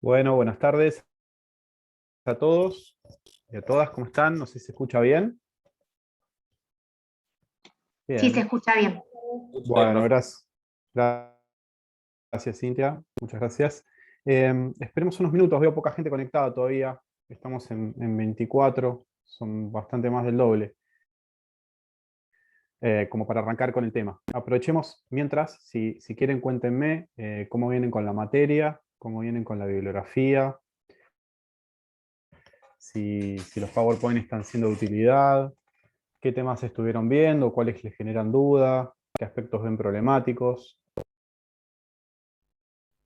Bueno, buenas tardes a todos y a todas, ¿cómo están? No sé si se escucha bien. Sí, se Bien. escucha bien. Bueno, gracias, Cintia. Muchas gracias. Esperemos unos minutos, veo poca gente conectada todavía. Estamos en 24, son bastante más del doble, como para arrancar con el tema. Aprovechemos mientras, si quieren, cuéntenme cómo vienen con la materia, cómo vienen con la bibliografía, si los PowerPoint están siendo de utilidad, qué temas estuvieron viendo, cuáles les generan duda, qué aspectos ven problemáticos.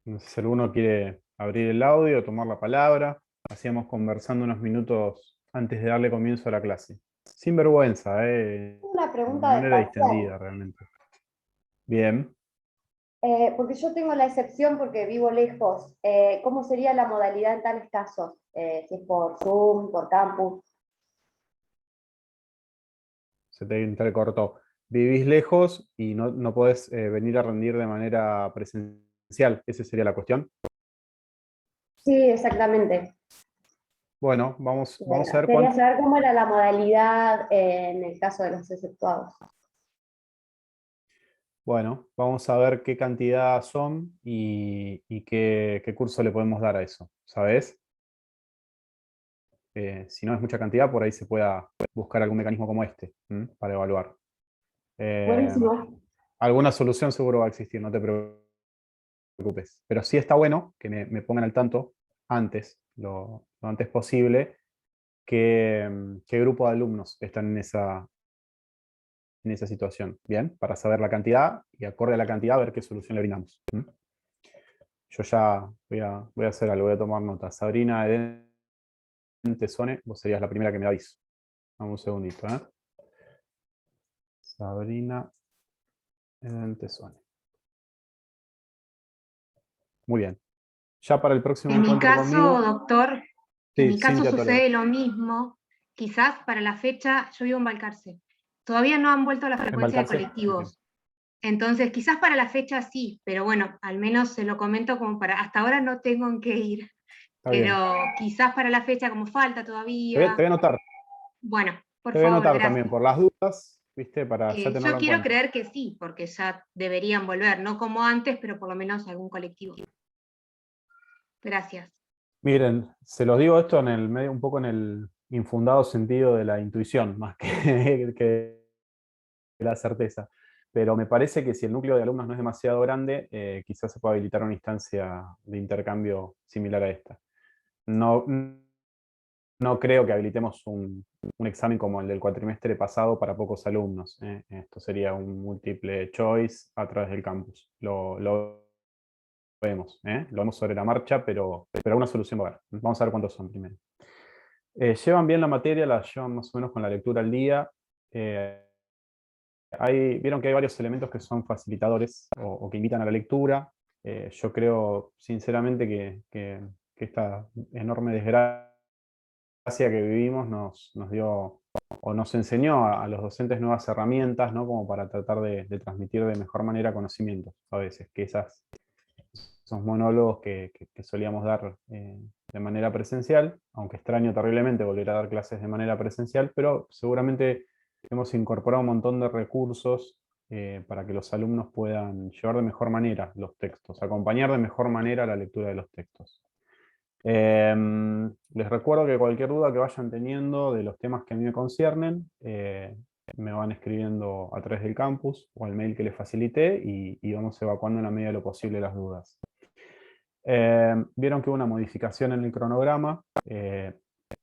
No sé si alguno quiere abrir el audio, tomar la palabra. Hacíamos conversando unos minutos antes de darle comienzo a la clase. Sin vergüenza, Una de pregunta de manera parcial, distendida realmente. Bien. porque yo tengo la excepción porque vivo lejos. ¿Cómo sería la modalidad en tales casos? Si es por Zoom, por campus. Se te intercortó. Vivís lejos y no podés venir a rendir de manera presencial. Esa sería la cuestión. Sí, exactamente. Bueno, vamos a ver Quería cuánto. saber cómo era la modalidad en el caso de los exceptuados. Bueno, vamos a ver qué cantidad son y qué curso le podemos dar a eso, ¿sabes? Si no es mucha cantidad, por ahí se pueda buscar algún mecanismo como este, para evaluar. Eh, Buenísimo. Alguna solución seguro va a existir, no te preocupes. Pero sí está bueno que me pongan al tanto antes, lo antes posible, qué grupo de alumnos están en esa situación, ¿bien? Para saber la cantidad y acorde a la cantidad ver qué solución le brindamos. Yo ya voy a hacer algo, voy a tomar nota. Sabrina Edentesone, vos serías la primera que me aviso. Dame un segundito, ¿eh? Sabrina Edentesone. Muy bien. Ya para el próximo En mi encuentro caso, conmigo. doctor, en Sí, mi caso Cintia Toledo. sucede lo mismo. Quizás para la fecha, yo vivo en Balcarce. Todavía no han vuelto a la ¿En frecuencia de Balcarce? Bien. colectivos. Entonces, quizás para la fecha sí, pero bueno, al menos se lo comento como para, hasta ahora no tengo en qué ir, Está bien. pero quizás para la fecha como falta Te voy todavía. a anotar. Bueno, por Te voy a favor, anotar también gracias. por las dudas, ¿viste? Para ya tenerlo Yo en quiero cuenta. creer que sí, porque ya deberían volver, no como antes, pero por lo menos algún colectivo. Gracias. Miren, se los digo esto en el medio, un poco en el infundado sentido de la intuición, más que, que la certeza. Pero me parece que si el núcleo de alumnos no es demasiado grande, quizás se pueda habilitar una instancia de intercambio similar a esta. No, no creo que habilitemos un examen como el del cuatrimestre pasado para pocos alumnos. Esto sería un múltiple choice a través del campus. Lo vemos, lo vemos sobre la marcha, pero alguna solución va a haber. Vamos a ver cuántos son primero. Llevan bien la materia, la llevan más o menos con la lectura al día. Eh, Vieron que hay varios elementos que son facilitadores o que invitan a la lectura. Yo creo sinceramente que esta enorme desgracia que vivimos nos dio o nos enseñó a los docentes nuevas herramientas, ¿no? Como para tratar de transmitir de mejor manera conocimientos a veces, que esos monólogos que solíamos dar de manera presencial, aunque extraño terriblemente volver a dar clases de manera presencial, pero seguramente hemos incorporado un montón de recursos para que los alumnos puedan llevar de mejor manera los textos, acompañar de mejor manera la lectura de los textos. Les recuerdo que cualquier duda que vayan teniendo de los temas que a mí me conciernen, me van escribiendo a través del campus o al mail que les facilité y vamos evacuando en la medida de lo posible las dudas. Vieron que hubo una modificación en el cronograma.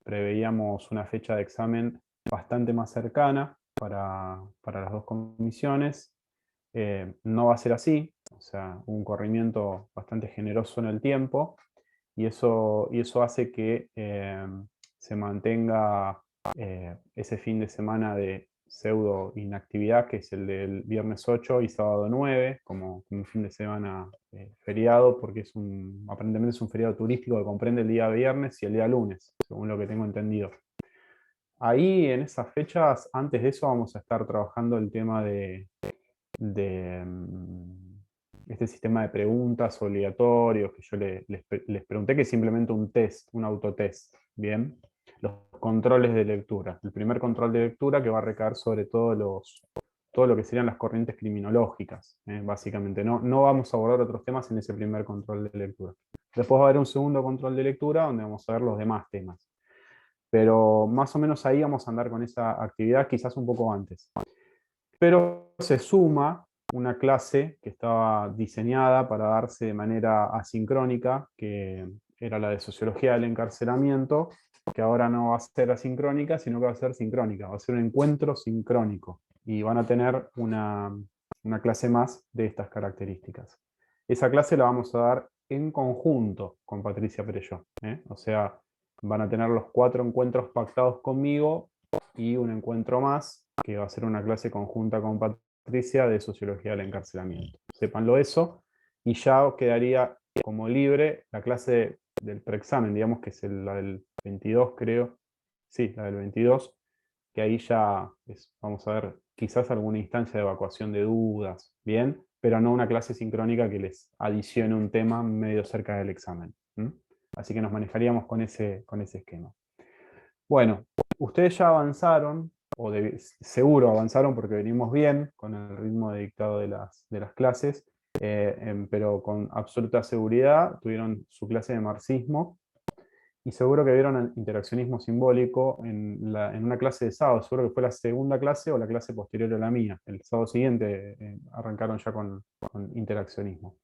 Preveíamos una fecha de examen bastante más cercana para las dos comisiones. No va a ser así, o sea, un corrimiento bastante generoso en el tiempo y eso hace que se mantenga ese fin de semana de pseudo inactividad, que es el del viernes 8 y sábado 9, como un fin de semana feriado, porque aparentemente es un feriado turístico que comprende el día viernes y el día lunes, según lo que tengo entendido. Ahí, en esas fechas, antes de eso, vamos a estar trabajando el tema de este sistema de preguntas obligatorios que yo les pregunté, que es simplemente un test, un autotest, ¿bien? Los controles de lectura. El primer control de lectura que va a recaer sobre todo lo que serían las corrientes criminológicas, básicamente. No vamos a abordar otros temas en ese primer control de lectura. Después va a haber un segundo control de lectura donde vamos a ver los demás temas. Pero más o menos ahí vamos a andar con esa actividad, quizás un poco antes. Pero se suma una clase que estaba diseñada para darse de manera asincrónica, que era la de Sociología del Encarcelamiento, que ahora no va a ser asincrónica, sino que va a ser sincrónica, va a ser un encuentro sincrónico, y van a tener una clase más de estas características. Esa clase la vamos a dar en conjunto con Patricia Perelló, o sea, van a tener los 4 encuentros pactados conmigo y un encuentro más, que va a ser una clase conjunta con Patricia de Sociología del Encarcelamiento. Sépanlo eso, y ya quedaría como libre la clase del preexamen, digamos que es la del 22, creo. Sí, la del 22, que ahí ya vamos a ver quizás alguna instancia de evacuación de dudas, ¿bien? Pero no una clase sincrónica que les adicione un tema medio cerca del examen. Así que nos manejaríamos con ese esquema. Bueno, ustedes ya avanzaron, o seguro avanzaron porque venimos bien con el ritmo de dictado de las clases, pero con absoluta seguridad tuvieron su clase de marxismo, y seguro que vieron el interaccionismo simbólico en una clase de sábado. Seguro que fue la segunda clase o la clase posterior a la mía. El sábado siguiente arrancaron ya con interaccionismo.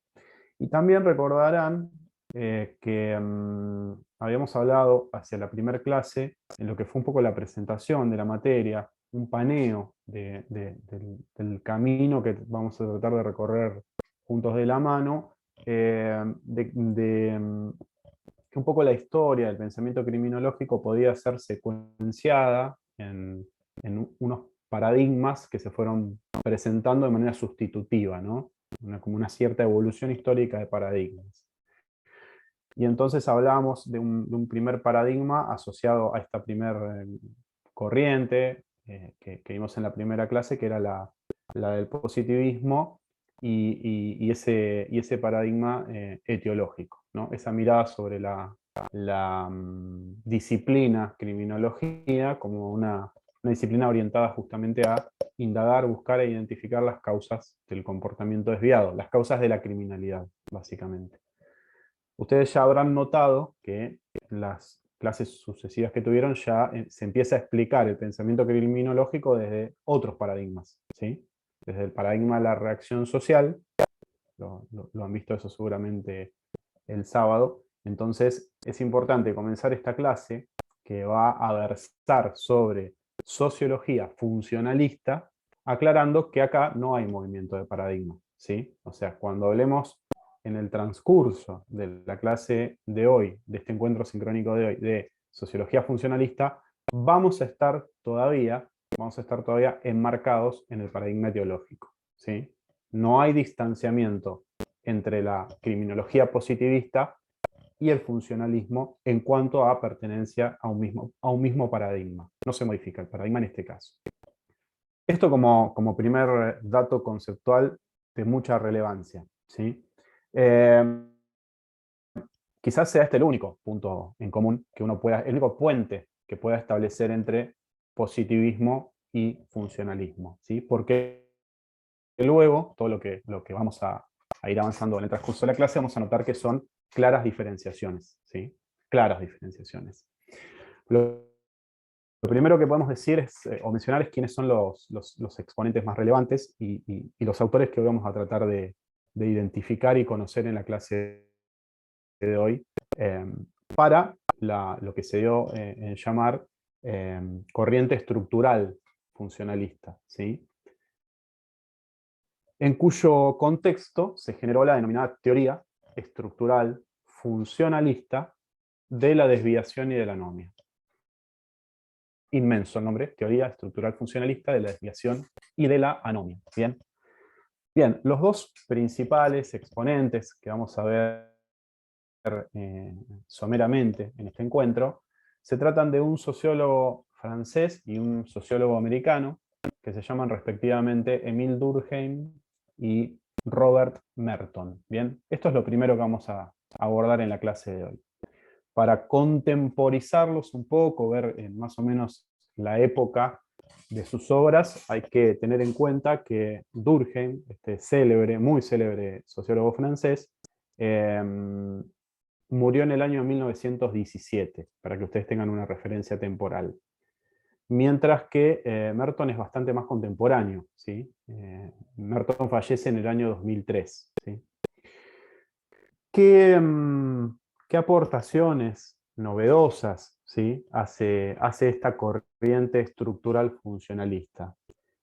Y también recordarán que habíamos hablado hacia la primera clase, en lo que fue un poco la presentación de la materia, un paneo del camino que vamos a tratar de recorrer juntos de la mano, que un poco la historia del pensamiento criminológico podía ser secuenciada en unos paradigmas que se fueron presentando de manera sustitutiva, ¿no? Como una cierta evolución histórica de paradigmas. Y entonces hablamos de un primer paradigma asociado a esta primera corriente que vimos en la primera clase, que era la del positivismo, y ese paradigma etiológico, ¿no? Esa mirada sobre la disciplina criminología como una disciplina orientada justamente a indagar, buscar e identificar las causas del comportamiento desviado, las causas de la criminalidad, básicamente. Ustedes ya habrán notado que en las clases sucesivas que tuvieron ya se empieza a explicar el pensamiento criminológico desde otros paradigmas, ¿sí? Desde el paradigma de la reacción social, lo han visto eso seguramente el sábado. Entonces es importante comenzar esta clase, que va a versar sobre sociología funcionalista, aclarando que acá no hay movimiento de paradigma, ¿sí? O sea, cuando hablemos en el transcurso de la clase de hoy, de este encuentro sincrónico de hoy, de sociología funcionalista, vamos a estar todavía enmarcados en el paradigma etiológico, ¿sí? No hay distanciamiento entre la criminología positivista y el funcionalismo en cuanto a pertenencia a un mismo paradigma. No se modifica el paradigma en este caso. Esto como primer dato conceptual de mucha relevancia, ¿sí? Quizás sea este el único punto en común que el único puente que pueda establecer entre positivismo y funcionalismo, ¿sí? Porque luego, todo lo que vamos a ir avanzando en el transcurso de la clase, vamos a notar que son claras diferenciaciones, ¿sí? Claras diferenciaciones. Lo primero que podemos decir o mencionar es quiénes son los exponentes más relevantes y los autores que hoy vamos a tratar de identificar y conocer en la clase de hoy, para lo que se dio en llamar corriente estructural funcionalista, ¿sí? En cuyo contexto se generó la denominada teoría estructural funcionalista de la desviación y de la anomia. Inmenso el nombre, teoría estructural funcionalista de la desviación y de la anomia. Bien, bien, los dos principales exponentes que vamos a ver someramente en este encuentro se tratan de un sociólogo francés y un sociólogo americano, que se llaman respectivamente Émile Durkheim y Robert Merton. Bien, esto es lo primero que vamos a abordar en la clase de hoy. Para contemporizarlos un poco, ver más o menos la época de sus obras, hay que tener en cuenta que Durkheim, este célebre, muy célebre sociólogo francés, murió en el año 1917, para que ustedes tengan una referencia temporal. Mientras que Merton es bastante más contemporáneo, ¿sí? Merton fallece en el año 2003. ¿Sí? ¿Qué aportaciones novedosas, ¿sí? hace esta corriente estructural funcionalista?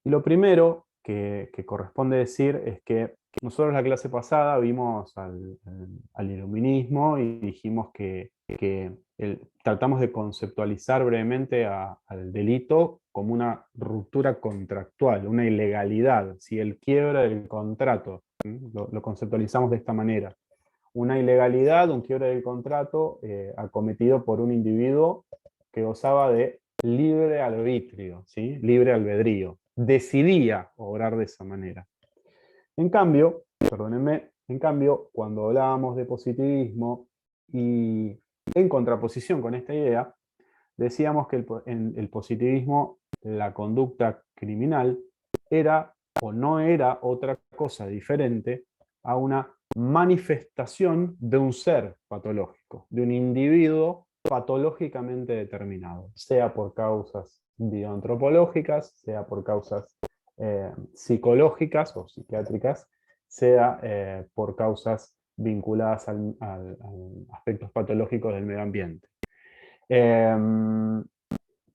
Y lo primero que corresponde decir es que nosotros la clase pasada vimos al iluminismo y dijimos que tratamos de conceptualizar brevemente al delito como una ruptura contractual, una ilegalidad, si el quiebra del contrato. Lo conceptualizamos de esta manera. Una ilegalidad, un quiebre del contrato acometido por un individuo que gozaba de libre arbitrio, ¿sí? Libre albedrío. Decidía obrar de esa manera. En cambio, perdónenme, cuando hablábamos de positivismo y en contraposición con esta idea, decíamos que en el positivismo la conducta criminal era o no era otra cosa diferente a una manifestación de un ser patológico, de un individuo patológicamente determinado, sea por causas bioantropológicas, sea por causas psicológicas o psiquiátricas, sea por causas vinculadas a aspectos patológicos del medio ambiente.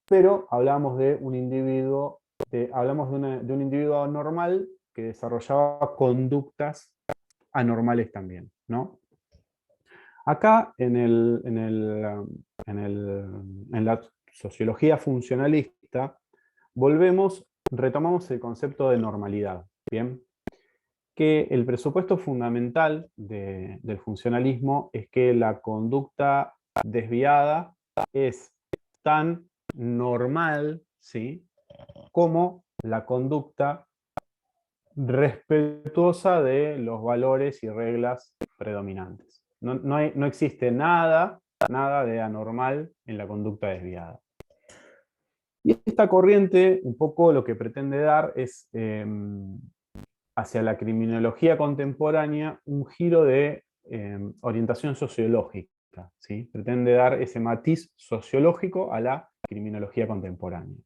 Pero hablamos de un individuo, de un individuo anormal que desarrollaba conductas anormales también, ¿no? Acá en la sociología funcionalista retomamos el concepto de normalidad, ¿bien? Que el presupuesto fundamental del funcionalismo es que la conducta desviada es tan normal, ¿sí?, como la conducta respetuosa de los valores y reglas predominantes. No existe nada de anormal en la conducta desviada. Y esta corriente, un poco lo que pretende dar es, hacia la criminología contemporánea, un giro de orientación sociológica, ¿sí? Pretende dar ese matiz sociológico a la criminología contemporánea.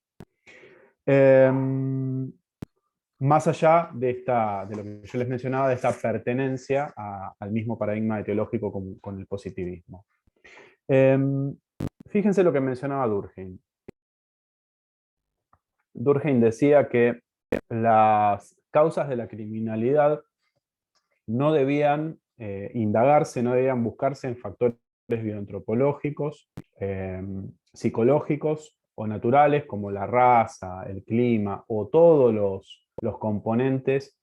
Más allá de lo que yo les mencionaba, de esta pertenencia al mismo paradigma etiológico con el positivismo. Fíjense lo que mencionaba Durkheim. Durkheim decía que las causas de la criminalidad no debían indagarse, no debían buscarse en factores bioantropológicos, psicológicos o naturales, como la raza, el clima o todos los componentes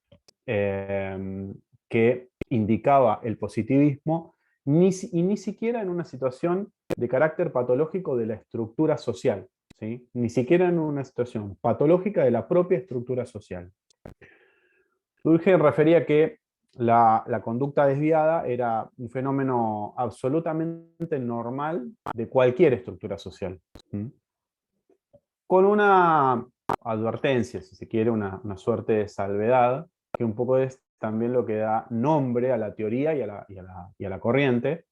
que indicaba el positivismo, y ni siquiera en una situación de carácter patológico de la estructura social, ¿sí? Ni siquiera en una situación patológica de la propia estructura social. Durkheim refería que la conducta desviada era un fenómeno absolutamente normal de cualquier estructura social. Con una advertencia, si se quiere, una suerte de salvedad, que un poco es también lo que da nombre a la teoría y a la corriente,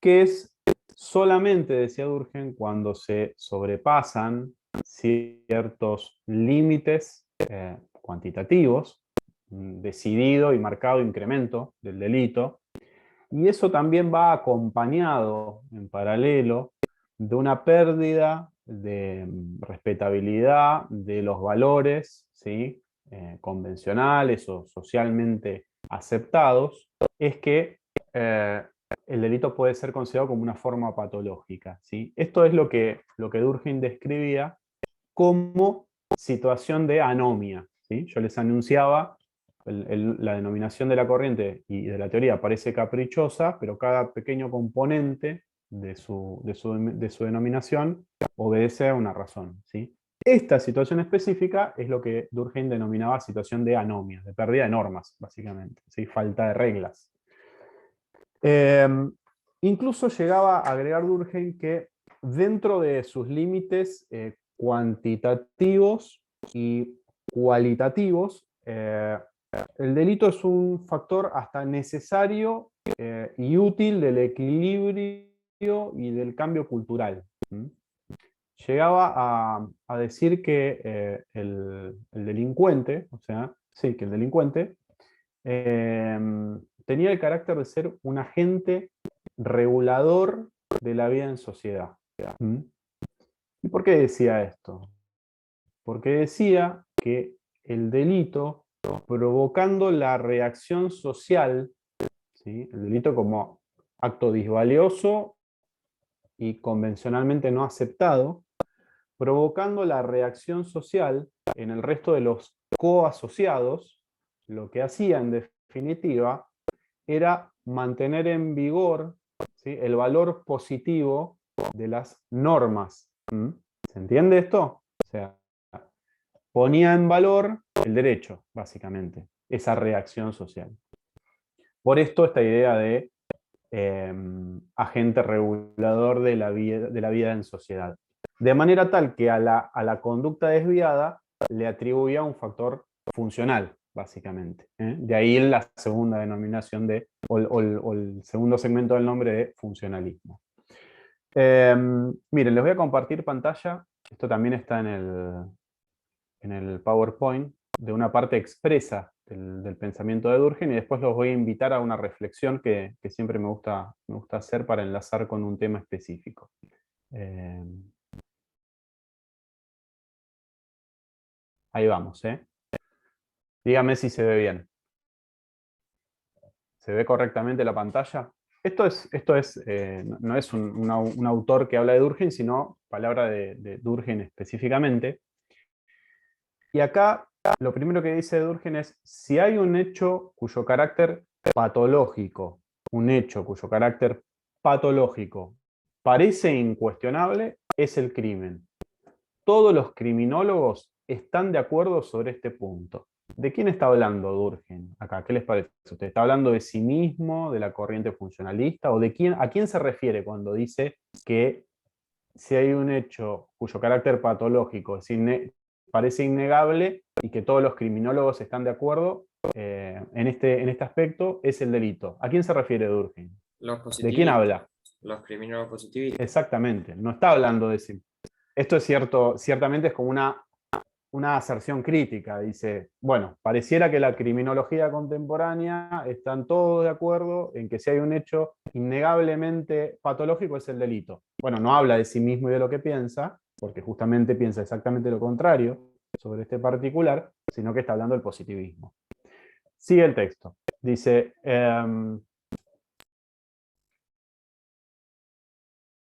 que es solamente, decía Durkheim, cuando se sobrepasan ciertos límites cuantitativos, decidido y marcado incremento del delito, y eso también va acompañado en paralelo de una pérdida de respetabilidad de los valores, ¿sí?, convencionales o socialmente aceptados, es que el delito puede ser considerado como una forma patológica, ¿sí? Esto es lo que Durkheim describía como situación de anomia, ¿sí? Yo les anunciaba, la denominación de la corriente y de la teoría parece caprichosa, pero cada pequeño componente de su denominación obedece a una razón, ¿sí? Esta situación específica es lo que Durkheim denominaba situación de anomia, de pérdida de normas, básicamente, ¿sí? Falta de reglas. Incluso llegaba a agregar Durkheim que dentro de sus límites cuantitativos y cualitativos, el delito es un factor hasta necesario y útil del equilibrio y del cambio cultural. Llegaba a decir que el delincuente, o sea, sí, que el delincuente tenía el carácter de ser un agente regulador de la vida en sociedad. ¿Y por qué decía esto? Porque decía que el delito, provocando la reacción social, ¿sí? El delito como acto disvalioso y convencionalmente no aceptado, provocando la reacción social en el resto de los coasociados, lo que hacía en definitiva era mantener en vigor, ¿sí?, el valor positivo de las normas. ¿Se entiende esto? O sea, ponía en valor el derecho, básicamente, esa reacción social. Por esto esta idea de agente regulador de la vida en sociedad. De manera tal que a la conducta desviada le atribuía un factor funcional, básicamente. De ahí la segunda denominación o el segundo segmento del nombre de funcionalismo. Miren, les voy a compartir pantalla. Esto también está en el PowerPoint, de una parte expresa del pensamiento de Durkheim, y después los voy a invitar a una reflexión que siempre me gusta hacer para enlazar con un tema específico. Ahí vamos, ¿eh? Dígame si se ve bien. ¿Se ve correctamente la pantalla? Esto no es un autor que habla de Durkheim, sino palabra de Durkheim específicamente. Y acá lo primero que dice Durkheim es: si hay un hecho cuyo carácter patológico, parece incuestionable, es el crimen. Todos los criminólogos están de acuerdo sobre este punto. ¿De quién está hablando Durkheim acá? ¿Qué les parece? ¿Usted está hablando de sí mismo, de la corriente funcionalista? ¿O a quién se refiere cuando dice que si hay un hecho cuyo carácter patológico parece innegable y que todos los criminólogos están de acuerdo en este aspecto, es el delito? ¿A quién se refiere Durkheim? ¿De quién habla? Los criminólogos positivistas. Exactamente, no está hablando de sí. Esto es cierto, ciertamente es como una aserción crítica. Dice, bueno, pareciera que la criminología contemporánea están todos de acuerdo en que si hay un hecho innegablemente patológico es el delito. Bueno, no habla de sí mismo y de lo que piensa, porque justamente piensa exactamente lo contrario sobre este particular, sino que está hablando del positivismo. Sigue el texto. Dice,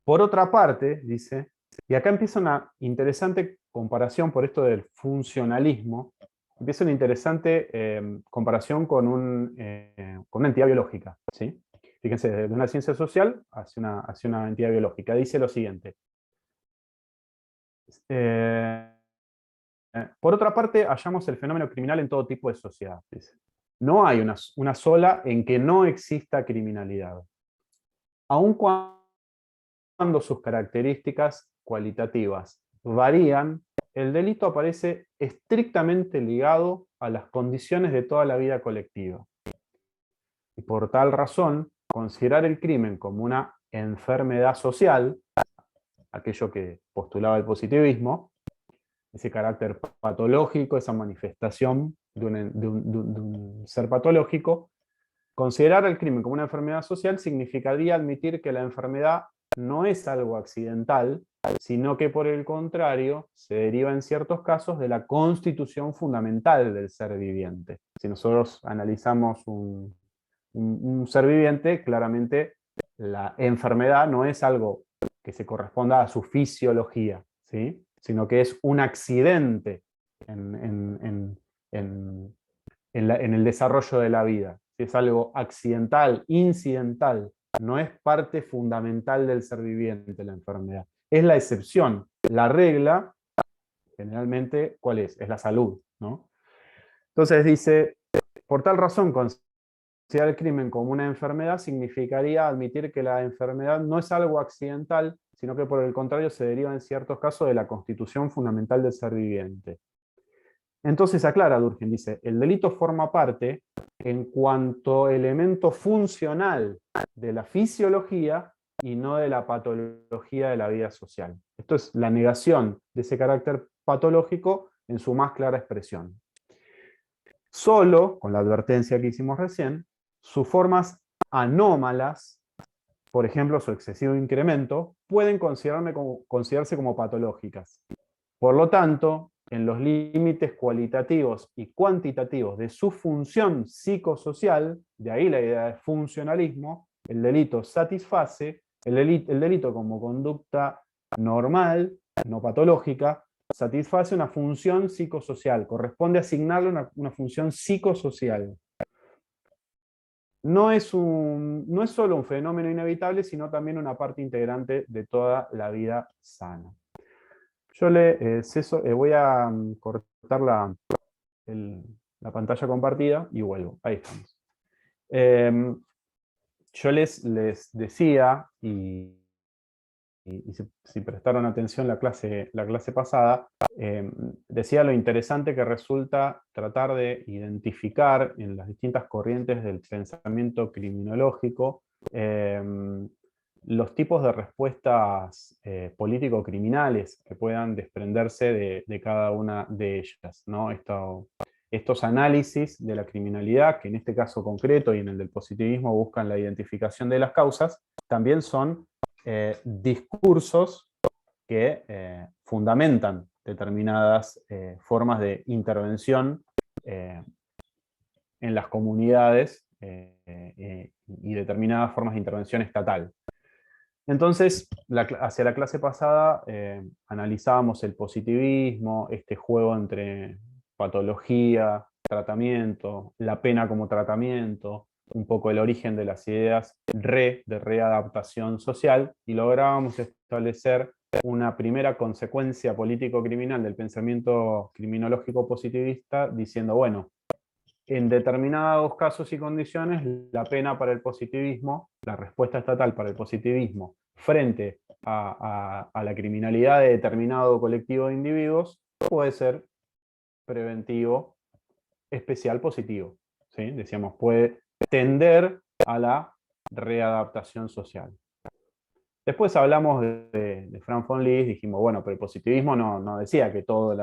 por otra parte, dice, y acá empieza una interesante comparación por esto del funcionalismo, empieza una interesante comparación con una entidad biológica, ¿sí? Fíjense, de una ciencia social hacia una entidad biológica. Dice lo siguiente. Por otra parte, hallamos el fenómeno criminal en todo tipo de sociedad. Dice. No hay una sola en que no exista criminalidad. Aun cuando sus características cualitativas varían, el delito aparece estrictamente ligado a las condiciones de toda la vida colectiva. Y por tal razón, considerar el crimen como una enfermedad social, aquello que postulaba el positivismo, ese carácter patológico, esa manifestación de un ser patológico, considerar el crimen como una enfermedad social significaría admitir que la enfermedad no es algo accidental, sino que por el contrario se deriva en ciertos casos de la constitución fundamental del ser viviente. Si nosotros analizamos un ser viviente, claramente la enfermedad no es algo que se corresponda a su fisiología, ¿sí?, sino que es un accidente en el desarrollo de la vida. Es algo accidental, incidental, no es parte fundamental del ser viviente la enfermedad. Es la excepción. La regla generalmente, ¿cuál es? Es la salud, ¿no? Entonces dice, por tal razón, considerar el crimen como una enfermedad significaría admitir que la enfermedad no es algo accidental, sino que por el contrario se deriva en ciertos casos de la constitución fundamental del ser viviente. Entonces aclara Durkheim, dice, el delito forma parte en cuanto elemento funcional de la fisiología y no de la patología de la vida social. Esto es la negación de ese carácter patológico en su más clara expresión. Solo, con la advertencia que hicimos recién, sus formas anómalas, por ejemplo su excesivo incremento, pueden considerarse como patológicas. Por lo tanto, en los límites cualitativos y cuantitativos de su función psicosocial, de ahí la idea de funcionalismo, el delito satisface, el delito como conducta normal, no patológica, satisface una función psicosocial, corresponde asignarle una función psicosocial. No es solo un fenómeno inevitable, sino también una parte integrante de toda la vida sana. Yo voy a cortar la pantalla compartida y vuelvo. Ahí estamos. Yo les decía, y si prestaron atención la clase pasada, decía lo interesante que resulta tratar de identificar en las distintas corrientes del pensamiento criminológico los tipos de respuestas político-criminales que puedan desprenderse de cada una de ellas, ¿no? Estos análisis de la criminalidad, que en este caso concreto y en el del positivismo buscan la identificación de las causas, también son discursos que fundamentan determinadas formas de intervención en las comunidades y determinadas formas de intervención estatal. Entonces, hacia la clase pasada analizábamos el positivismo, este juego entre patología, tratamiento, la pena como tratamiento, un poco el origen de las ideas de readaptación social, y lográbamos establecer una primera consecuencia político-criminal del pensamiento criminológico positivista, diciendo, bueno, en determinados casos y condiciones, la pena para el positivismo, la respuesta estatal para el positivismo frente a la criminalidad de determinado colectivo de individuos puede ser preventivo, especial positivo. ¿Sí? Decíamos, puede tender a la readaptación social. Después hablamos de Frank von Liszt, dijimos, bueno, pero el positivismo no decía que todos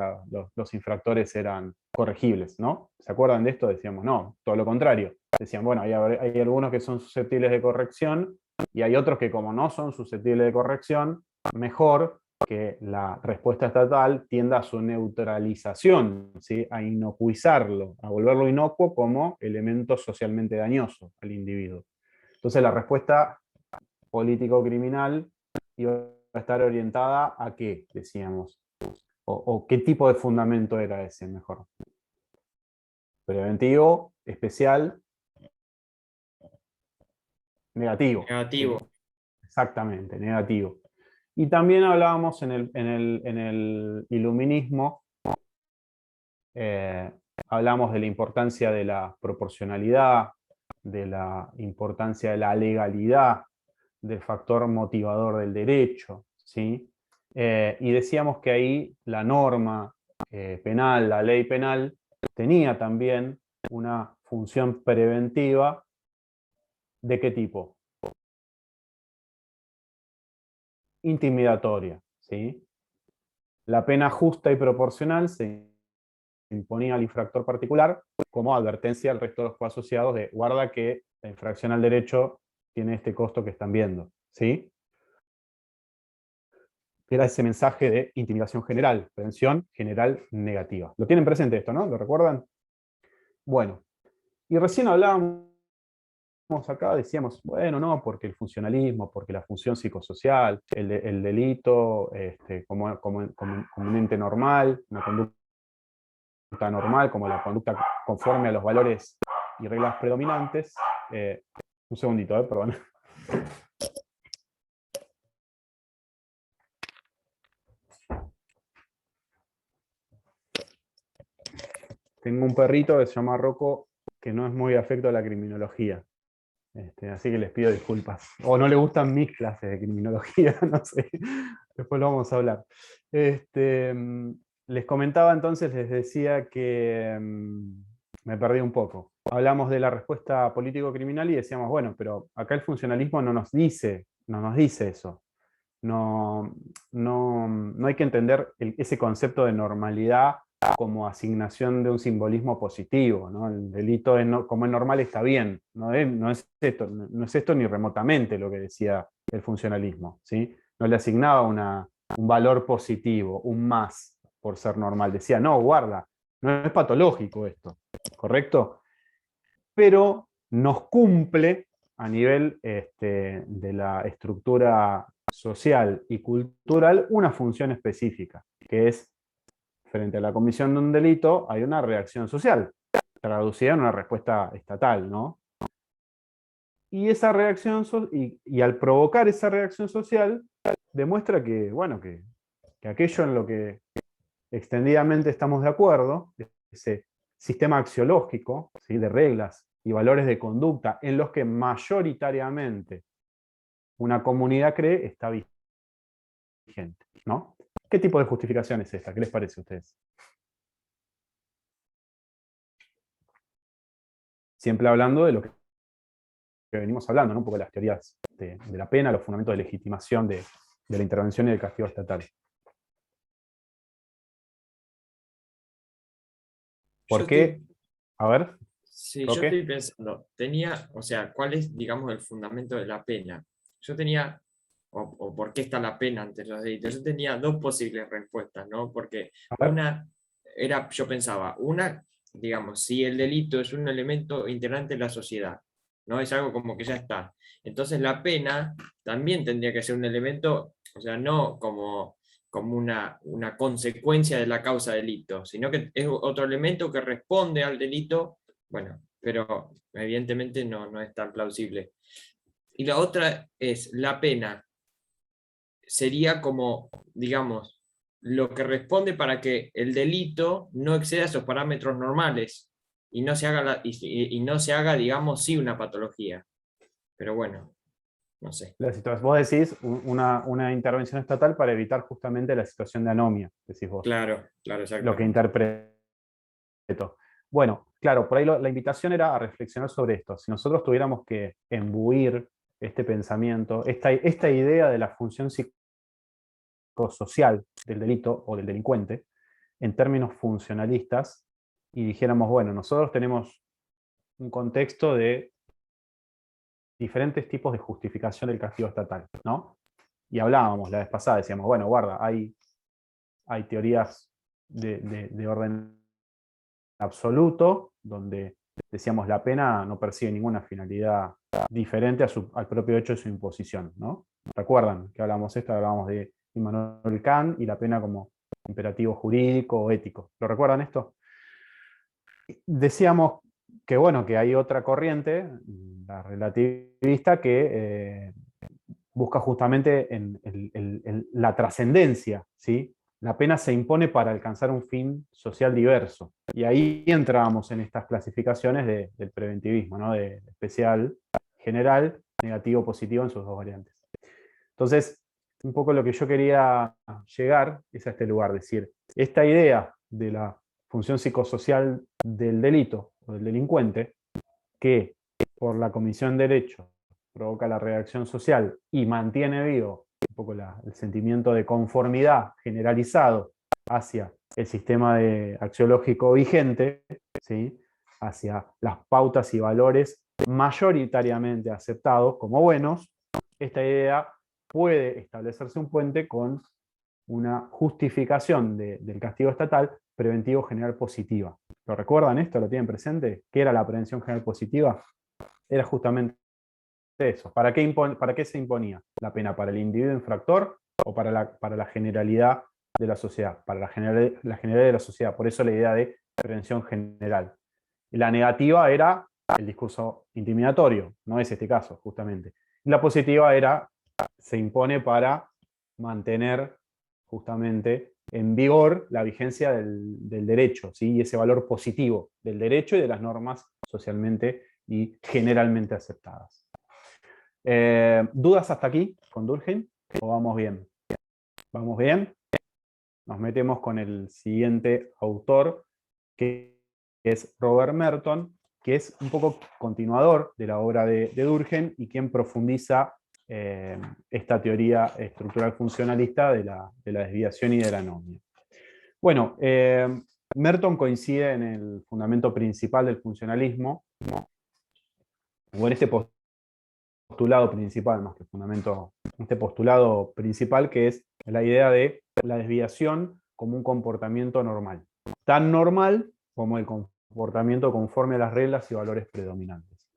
los infractores eran corregibles, ¿no? ¿Se acuerdan de esto? Decíamos, no, todo lo contrario. Decían, bueno, hay algunos que son susceptibles de corrección y hay otros que como no son susceptibles de corrección, mejor que la respuesta estatal tienda a su neutralización, ¿sí? A inocuizarlo, a volverlo inocuo como elemento socialmente dañoso al individuo. Entonces la respuesta político-criminal iba a estar orientada a qué, decíamos, o qué tipo de fundamento era ese mejor. Preventivo, especial, negativo. Negativo. ¿Sí? Exactamente, negativo. Y también hablábamos en el iluminismo, hablamos de la importancia de la proporcionalidad, de la importancia de la legalidad, del factor motivador del derecho, ¿sí? Y decíamos que ahí la norma penal, la ley penal, tenía también una función preventiva. ¿De qué tipo? Intimidatoria, ¿sí? La pena justa y proporcional se imponía al infractor particular como advertencia al resto de los coasociados de guarda que la infracción al derecho tiene este costo que están viendo, ¿sí? Era ese mensaje de intimidación general, prevención general negativa. ¿Lo tienen presente esto, no? ¿Lo recuerdan? Bueno, y recién hablábamos acá, decíamos, bueno, no, porque el funcionalismo, porque la función psicosocial, el delito como un ente normal, una conducta normal, como la conducta conforme a los valores y reglas predominantes. Un segundito, perdón. tengo un perrito que se llama Rocco, que no es muy afecto a la criminología. Así que les pido disculpas. O no le gustan mis clases de criminología, no sé. Después lo vamos a hablar. Les comentaba entonces, les decía que me perdí un poco. Hablamos de la respuesta político-criminal y decíamos, bueno, pero acá el funcionalismo no nos dice eso. No, no hay que entender ese concepto de normalidad como asignación de un simbolismo positivo, ¿no? El delito como es normal está bien, no es esto ni remotamente lo que decía el funcionalismo, ¿sí? No le asignaba un valor positivo, un más por ser normal. Decía, no, guarda, no es patológico esto, ¿correcto? Pero nos cumple a nivel de la estructura social y cultural una función específica, que es, frente a la comisión de un delito, hay una reacción social, traducida en una respuesta estatal, ¿no? Y esa reacción, y al provocar esa reacción social, demuestra que, bueno, que aquello en lo que extendidamente estamos de acuerdo, ese sistema axiológico, ¿sí?, de reglas y valores de conducta en los que mayoritariamente una comunidad cree, está vigente, ¿no? ¿Qué tipo de justificación es esta? ¿Qué les parece a ustedes? Siempre hablando de lo que venimos hablando, ¿no? Un poco de las teorías de la pena, los fundamentos de legitimación de la intervención y del castigo estatal. ¿Por qué? A ver. Sí, yo ¿Roque? estoy pensando, o sea, ¿cuál es, digamos, el fundamento de la pena? Yo tenía, o por qué está la pena ante los delitos, yo tenía dos posibles respuestas, ¿no? Porque una era, yo pensaba, digamos, si el delito es un elemento integrante de la sociedad, ¿no? Es algo como que ya está. Entonces la pena también tendría que ser un elemento, o sea, no como una consecuencia de la causa delito, sino que es otro elemento que responde al delito, bueno, pero evidentemente no es tan plausible. Y la otra es, la pena sería como, digamos, lo que responde para que el delito no exceda esos parámetros normales y no se haga, y no se haga, digamos, sí una patología. Pero bueno, no sé. Vos decís una intervención estatal para evitar justamente la situación de anomia, decís vos. Claro, exacto. Lo que interpreto. Bueno, claro, por ahí la invitación era a reflexionar sobre esto. Si nosotros tuviéramos que embuir este pensamiento, esta idea de la función psicosocial del delito o del delincuente, en términos funcionalistas, y dijéramos, bueno, nosotros tenemos un contexto de diferentes tipos de justificación del castigo estatal, ¿no? Y hablábamos la vez pasada, decíamos, bueno, guarda, hay teorías de orden absoluto, donde decíamos la pena no persigue ninguna finalidad diferente al propio hecho de su imposición, ¿no? ¿Recuerdan que hablamos esto? Hablábamos de Immanuel Kant y la pena como imperativo jurídico o ético. ¿Lo recuerdan esto? Decíamos que, bueno, que hay otra corriente, la relativista, que busca justamente en la trascendencia, ¿sí? La pena se impone para alcanzar un fin social diverso. Y ahí entrábamos en estas clasificaciones del preventivismo, ¿no? De especial, general, negativo, positivo en sus dos variantes. Entonces, un poco lo que yo quería llegar es a este lugar, decir, esta idea de la función psicosocial del delito o del delincuente, que por la comisión de derecho provoca la reacción social y mantiene vivo un poco el sentimiento de conformidad generalizado hacia el sistema axiológico vigente, ¿sí?, hacia las pautas y valores mayoritariamente aceptados como buenos, esta idea puede establecerse un puente con una justificación del castigo estatal preventivo general positiva. ¿Lo recuerdan esto? ¿Lo tienen presente? ¿Qué era la prevención general positiva? Era justamente eso. ¿Para qué se imponía la pena? ¿Para el individuo infractor o para la generalidad de la sociedad? Para la generalidad de la sociedad. Por eso la idea de prevención general. Y la negativa era el discurso intimidatorio, no es este caso, justamente. Y la positiva se impone para mantener justamente en vigor la vigencia del derecho, ¿sí? Y ese valor positivo del derecho y de las normas socialmente y generalmente aceptadas. ¿Dudas hasta aquí con Durkheim? ¿O vamos bien? ¿Vamos bien? Nos metemos con el siguiente autor, que es Robert Merton, que es un poco continuador de la obra de Durkheim y quien profundiza esta teoría estructural funcionalista de la desviación y de la anomia. Bueno, Merton coincide en el fundamento principal del funcionalismo, o en este postulado principal, más que fundamento, este postulado principal, que es la idea de la desviación como un comportamiento normal. Tan normal como el comportamiento conforme a las reglas y valores predominantes.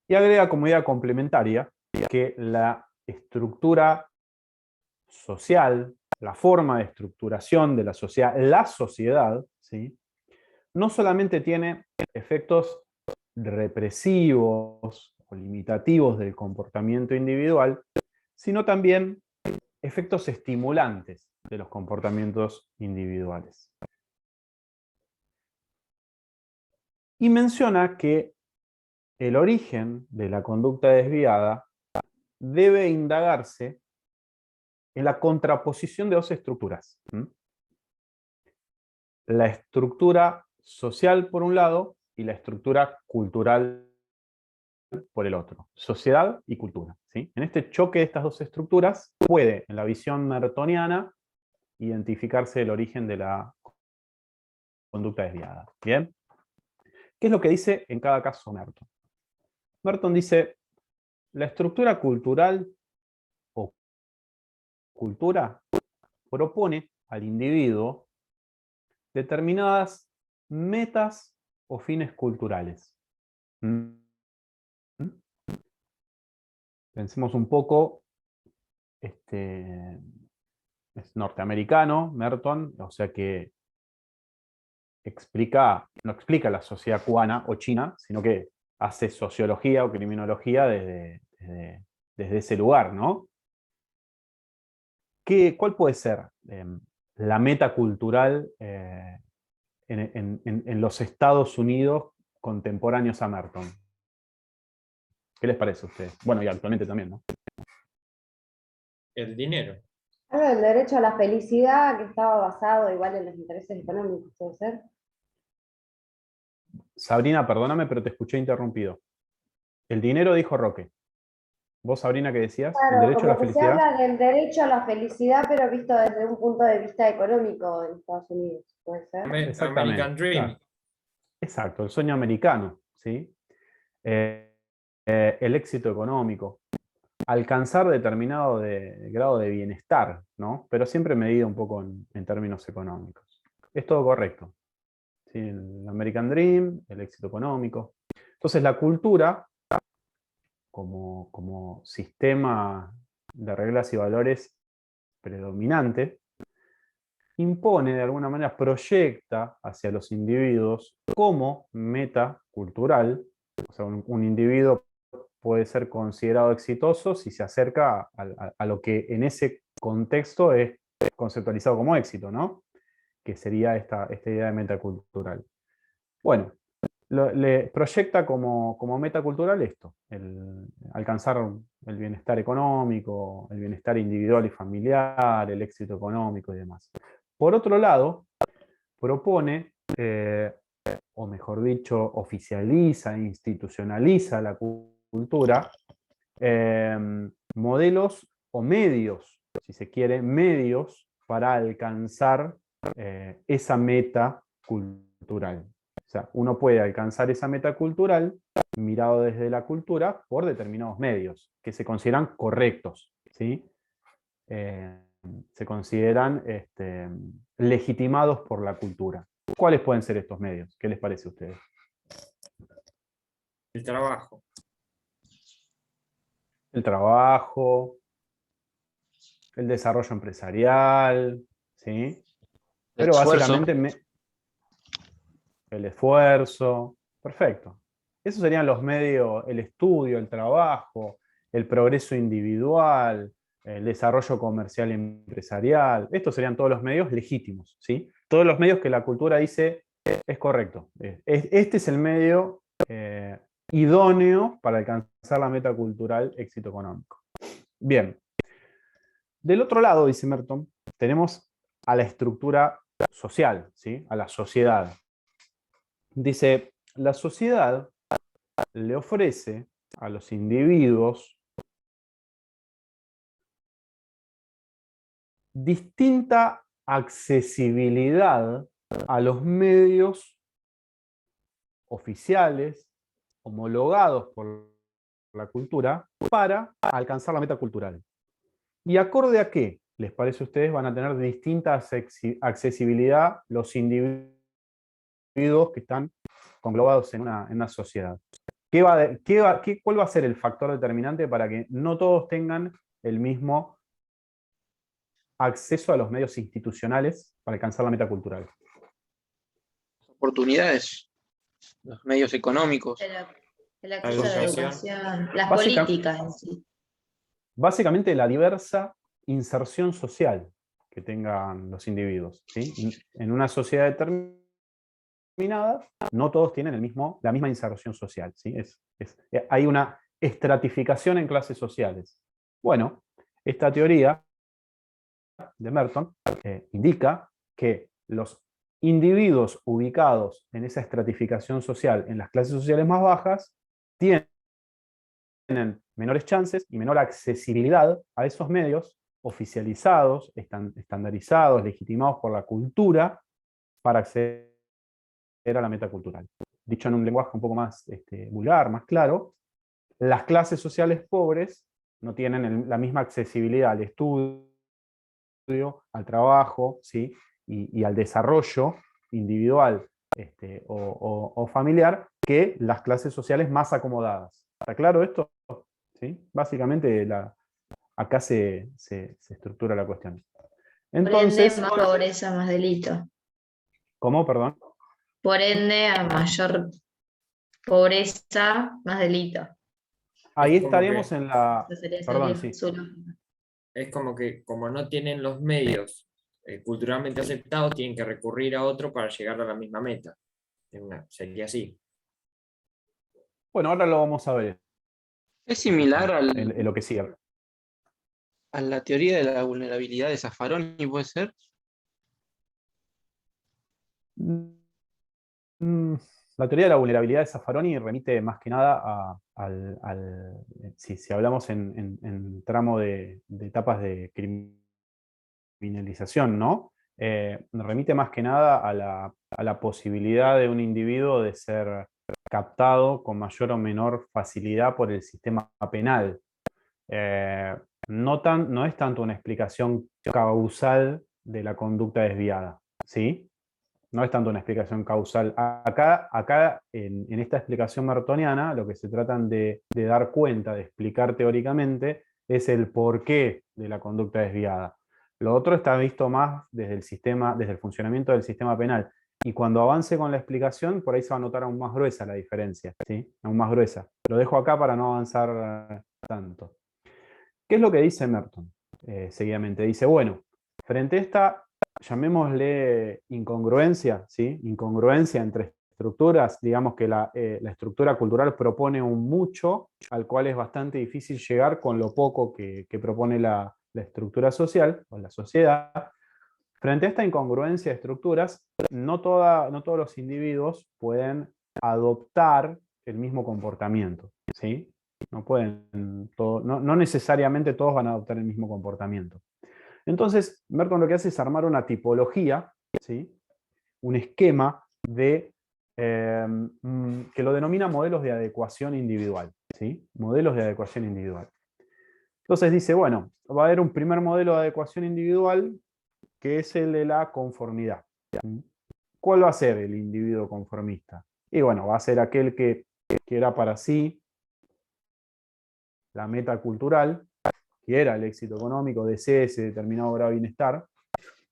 Y agrega como idea complementaria que la estructura social, la forma de estructuración de la sociedad, ¿sí? No solamente tiene efectos represivos o limitativos del comportamiento individual, sino también efectos estimulantes de los comportamientos individuales. Y menciona que el origen de la conducta desviada debe indagarse en la contraposición de dos estructuras. La estructura social por un lado y la estructura cultural por el otro. Sociedad y cultura, ¿sí? En este choque de estas dos estructuras puede, en la visión mertoniana, identificarse el origen de la conducta desviada. ¿Bien? ¿Qué es lo que dice en cada caso Merton? Merton dice, la estructura cultural o cultura propone al individuo determinadas metas o fines culturales. Pensemos un poco, es norteamericano, Merton, o sea que no explica la sociedad cubana o china, sino que hace sociología o criminología desde ese lugar, ¿no? ¿Cuál puede ser la meta cultural en los Estados Unidos contemporáneos a Merton? ¿Qué les parece a ustedes? Bueno, y actualmente también, ¿no? El dinero. El derecho a la felicidad que estaba basado igual en los intereses económicos, ¿puede ser? Sabrina, perdóname, pero te escuché interrumpido. El dinero, dijo Roque. ¿Vos, Sabrina, qué decías? ¿El Claro, derecho a la como que se felicidad? habla del derecho a la felicidad, pero visto desde un punto de vista económico en Estados Unidos, ¿puede ser? Exactamente. American Dream. Claro. Exacto, el sueño americano, ¿sí? El éxito económico. Alcanzar determinado grado de bienestar, ¿no? Pero siempre medido un poco en términos económicos. Es todo correcto. ¿Sí? El American Dream, el éxito económico. Entonces la cultura, como sistema de reglas y valores predominante, impone de alguna manera, proyecta hacia los individuos como meta cultural. O sea, un individuo puede ser considerado exitoso si se acerca a lo que en ese contexto es conceptualizado como éxito, ¿no? Que sería esta idea de meta cultural. Bueno, le proyecta como meta cultural esto, alcanzar el bienestar económico, el bienestar individual y familiar, el éxito económico y demás. Por otro lado, propone, o mejor dicho, oficializa, institucionaliza la cultura, modelos o medios, si se quiere, medios para alcanzar esa meta cultural. O sea, uno puede alcanzar esa meta cultural mirado desde la cultura por determinados medios que se consideran correctos, ¿sí? Se consideran legitimados por la cultura. ¿Cuáles pueden ser estos medios? ¿Qué les parece a ustedes? El trabajo. El trabajo, el desarrollo empresarial, ¿sí? Pero Esfuerzo. básicamente el esfuerzo, perfecto. Esos serían los medios, el estudio, el trabajo, el progreso individual, el desarrollo comercial y empresarial. Estos serían todos los medios legítimos, ¿sí? Todos los medios que la cultura dice es correcto. Este es el medio idóneo para alcanzar la meta cultural éxito económico. Bien. Del otro lado, dice Merton, tenemos a la estructura social, ¿sí? A la sociedad. Dice, la sociedad le ofrece a los individuos distinta accesibilidad a los medios oficiales, homologados por la cultura, para alcanzar la meta cultural. ¿Y acorde a qué? ¿Les parece a ustedes? Van a tener distinta accesibilidad los individuos que están conglobados en una sociedad. ¿Cuál va a ser el factor determinante para que no todos tengan el mismo acceso a los medios institucionales para alcanzar la meta cultural? Oportunidades, los medios económicos. El acceso a la educación, las Básicamente, políticas en sí. Básicamente la diversa inserción social que tengan los individuos, ¿sí? En una sociedad determinada, no todos tienen la misma inserción social, ¿sí? Hay una estratificación en clases sociales. Bueno, esta teoría de Merton indica que los individuos ubicados en esa estratificación social en las clases sociales más bajas tienen menores chances y menor accesibilidad a esos medios oficializados, estandarizados, legitimados por la cultura para acceder a la meta cultural. Dicho en un lenguaje un poco más vulgar, más claro, las clases sociales pobres no tienen la misma accesibilidad al estudio, al trabajo, ¿sí? y al desarrollo individual o familiar que las clases sociales más acomodadas. ¿Está claro esto? ¿Sí? Básicamente acá se estructura la cuestión. Entonces, Por ende, más pobreza, más delito. ¿cómo? Perdón. Por ende, a mayor pobreza, más delito. Ahí Es como estaríamos que- en la... Esa sería Perdón, sí. su lógica. Es como que como no tienen los medios culturalmente aceptados, tienen que recurrir a otro para llegar a la misma meta. Sería así. Bueno, ahora lo vamos a ver. Es similar En lo que sigue. a la teoría de la vulnerabilidad de Zaffaroni, ¿puede ser? La teoría de la vulnerabilidad de Zaffaroni remite más que nada si hablamos en tramo de etapas de criminalización, ¿no? Remite más que nada a la posibilidad de un individuo de ser captado con mayor o menor facilidad por el sistema penal. No es tanto una explicación causal de la conducta desviada, ¿sí? No es tanto una explicación causal. Acá en esta explicación mertoniana, lo que se tratan de dar cuenta, de explicar teóricamente, es el porqué de la conducta desviada. Lo otro está visto más desde el funcionamiento del sistema penal. Y cuando avance con la explicación, por ahí se va a notar aún más gruesa la diferencia, ¿sí? Aún más gruesa. Lo dejo acá para no avanzar tanto. ¿Qué es lo que dice Merton? Seguidamente dice, bueno, frente a esta, llamémosle incongruencia, ¿sí? Incongruencia entre estructuras, digamos que la estructura cultural propone un mucho, al cual es bastante difícil llegar con lo poco que propone la estructura social, o la sociedad. Frente a esta incongruencia de estructuras, no todos los individuos pueden adoptar el mismo comportamiento, ¿sí? No necesariamente todos van a adoptar el mismo comportamiento. Entonces, Merton lo que hace es armar una tipología, ¿sí? Un esquema que lo denomina modelos de adecuación individual, ¿sí? Modelos de adecuación individual. Entonces dice, bueno, va a haber un primer modelo de adecuación individual que es el de la conformidad. ¿Cuál va a ser el individuo conformista? Y bueno, va a ser aquel que quiera para sí la meta cultural, quiera el éxito económico, desee ese determinado grado de bienestar,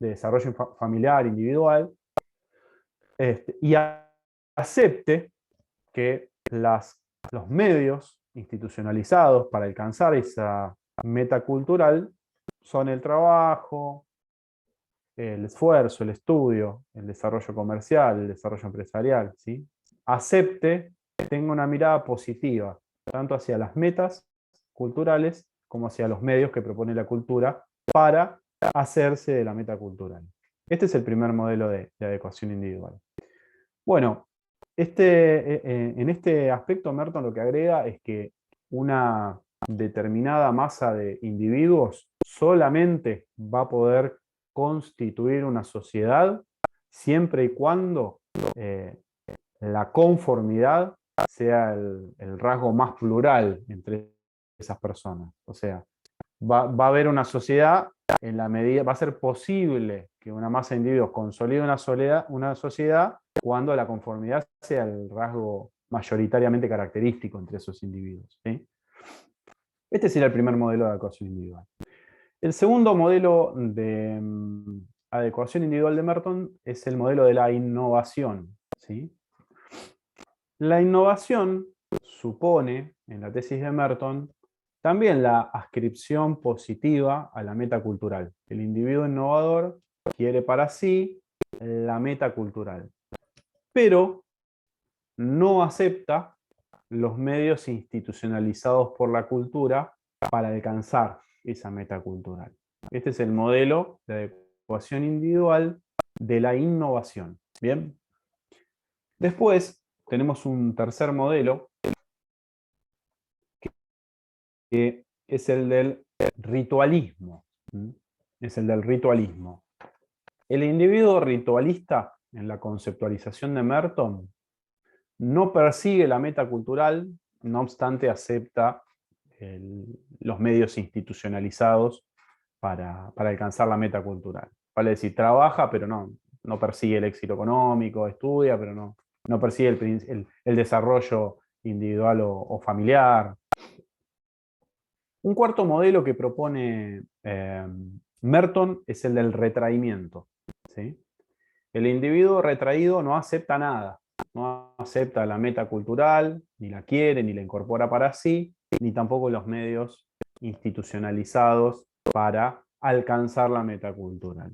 de desarrollo familiar, individual, y acepte que los medios institucionalizados para alcanzar esa meta cultural son el trabajo, el esfuerzo, el estudio, el desarrollo comercial, el desarrollo empresarial, ¿sí? Acepte, tenga una mirada positiva, tanto hacia las metas culturales como hacia los medios que propone la cultura para hacerse de la meta cultural. Este es el primer modelo de adecuación individual. Bueno, en este aspecto Merton lo que agrega es que una determinada masa de individuos solamente va a poder constituir una sociedad siempre y cuando la conformidad sea el rasgo más plural entre esas personas. O sea, va a haber una sociedad en la medida, va a ser posible que una masa de individuos consolide una sociedad cuando la conformidad sea el rasgo mayoritariamente característico entre esos individuos, ¿sí? Este sería el primer modelo de adecuación individual. El segundo modelo de adecuación individual de Merton es el modelo de la innovación, ¿sí? La innovación supone, en la tesis de Merton, también la adscripción positiva a la meta cultural. El individuo innovador quiere para sí la meta cultural, pero no acepta los medios institucionalizados por la cultura para alcanzar esa meta cultural. Este es el modelo de adecuación individual de la innovación. Bien. Después tenemos un tercer modelo que es el del ritualismo. Es el del ritualismo. El individuo ritualista, en la conceptualización de Merton, no persigue la meta cultural, no obstante acepta los medios institucionalizados para alcanzar la meta cultural. Vale decir, trabaja, pero no persigue el éxito económico, estudia, pero no persigue el desarrollo individual o familiar. Un cuarto modelo que propone Merton es el del retraimiento, ¿sí? El individuo retraído no acepta nada, no acepta la meta cultural, ni la quiere, ni la incorpora para sí, ni tampoco los medios institucionalizados para alcanzar la meta cultural.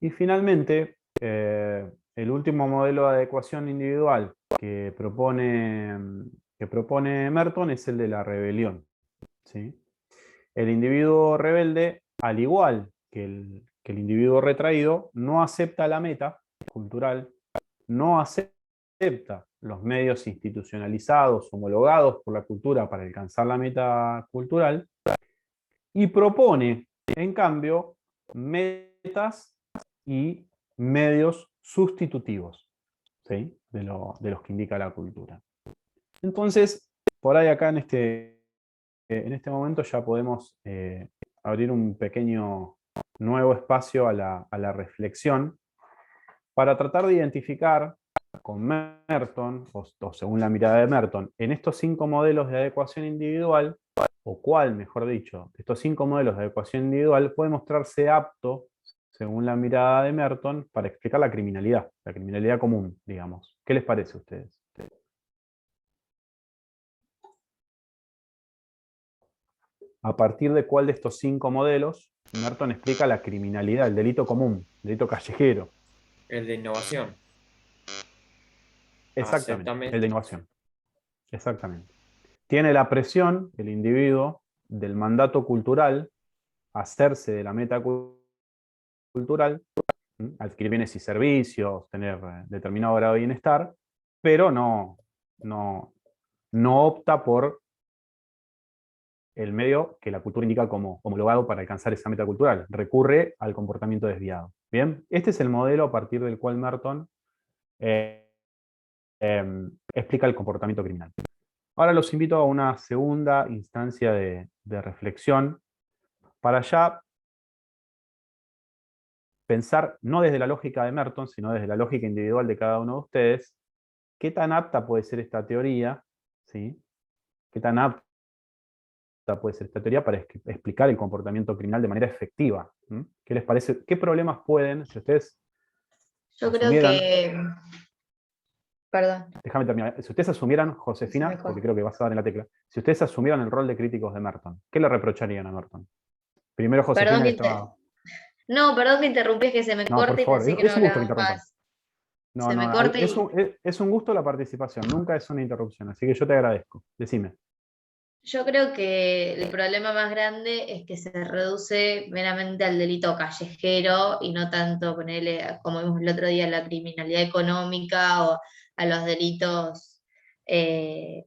Y finalmente, el último modelo de adecuación individual que propone Merton es el de la rebelión, ¿sí? El individuo rebelde, al igual que el individuo retraído, no acepta la meta cultural, no acepta los medios institucionalizados, homologados por la cultura para alcanzar la meta cultural, y propone, en cambio, metas y medios sustitutivos, ¿sí? de los que indica la cultura. Entonces, por ahí acá en este momento ya podemos abrir un pequeño nuevo espacio a la reflexión para tratar de identificar con Merton, o según la mirada de Merton, en estos 5 modelos de adecuación individual, o cuál, mejor dicho, estos 5 modelos de adecuación individual puede mostrarse apto, según la mirada de Merton, para explicar la criminalidad común, digamos. ¿Qué les parece a ustedes? A partir de cuál de estos 5 modelos, Merton explica la criminalidad, el delito común, el delito callejero. El de innovación. Exactamente, el de innovación. Exactamente. Tiene la presión, el individuo, del mandato cultural, hacerse de la meta cultural, adquirir bienes y servicios, tener determinado grado de bienestar, pero no opta por el medio que la cultura indica como homologado para alcanzar esa meta cultural. Recurre al comportamiento desviado. Bien, este es el modelo a partir del cual Merton explica el comportamiento criminal. Ahora los invito a una segunda instancia de reflexión para ya pensar, no desde la lógica de Merton, sino desde la lógica individual de cada uno de ustedes, qué tan apta puede ser esta teoría, ¿sí? Qué tan apta puede ser esta teoría para explicar el comportamiento criminal de manera efectiva. ¿Qué les parece? ¿Qué problemas pueden, si ustedes Yo creo que... Perdón. Déjame terminar. Si ustedes asumieran, Josefina, porque creo que vas a dar en la tecla, si ustedes asumieran el rol de críticos de Merton, ¿qué le reprocharían a Merton? Primero Josefina Perdón que estaba... No, perdón que interrumpí, es que se me No, por corta y favor, pensé que no es un gusto que hablabas interrumpas. más. No, Se no, me corta es un gusto la participación, nunca es una interrupción, así que yo te agradezco. Decime. Yo creo que el problema más grande es que se reduce meramente al delito callejero y no tanto ponerle, como vimos el otro día, la criminalidad económica o a los delitos que